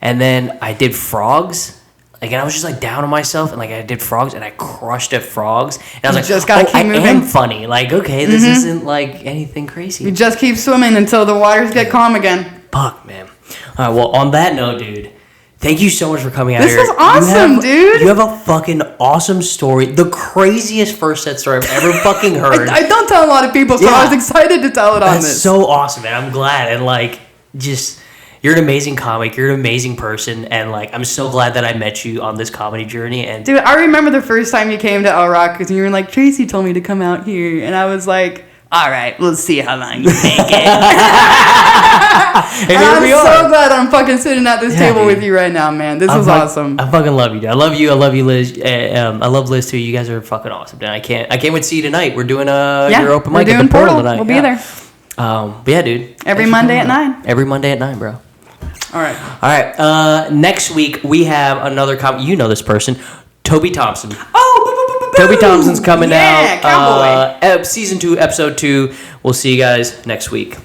and then I did Frogs. Like, and I was just like down on myself, and like I did Frogs, and I crushed at Frogs, and I was like, just gotta keep moving. I am funny. Like, okay, this isn't like anything crazy. You just keep swimming until the waters get calm again. Fuck, man. All right, well, on that note, dude, thank you so much for coming out here. This was awesome, dude. You have a fucking awesome story. The craziest first set story I've ever fucking heard. I don't tell a lot of people, so I was excited to tell it on That's this. so awesome, man. I'm glad. And, like, just... You're an amazing comic. You're an amazing person, and like I'm so glad that I met you on this comedy journey. And dude, I remember the first time you came to El Rock because you were like, Tracy told me to come out here, and I was like, all right, we'll see how long you make it. and I'm so glad I'm fucking sitting at this table with you right now, man. This was awesome. I fucking love you, dude. I love you, Liz. I love Liz too. You guys are fucking awesome, dude. I can't wait to see you tonight. We're doing your open mic at the Portal tonight. We'll be there. But yeah, dude. Every Monday at 9. Every Monday at 9, bro. All right. Next week we have another you know this person, Toby Thompson. Oh, Toby Thompson's coming out. Cowboy. Season 2, episode 2. We'll see you guys next week.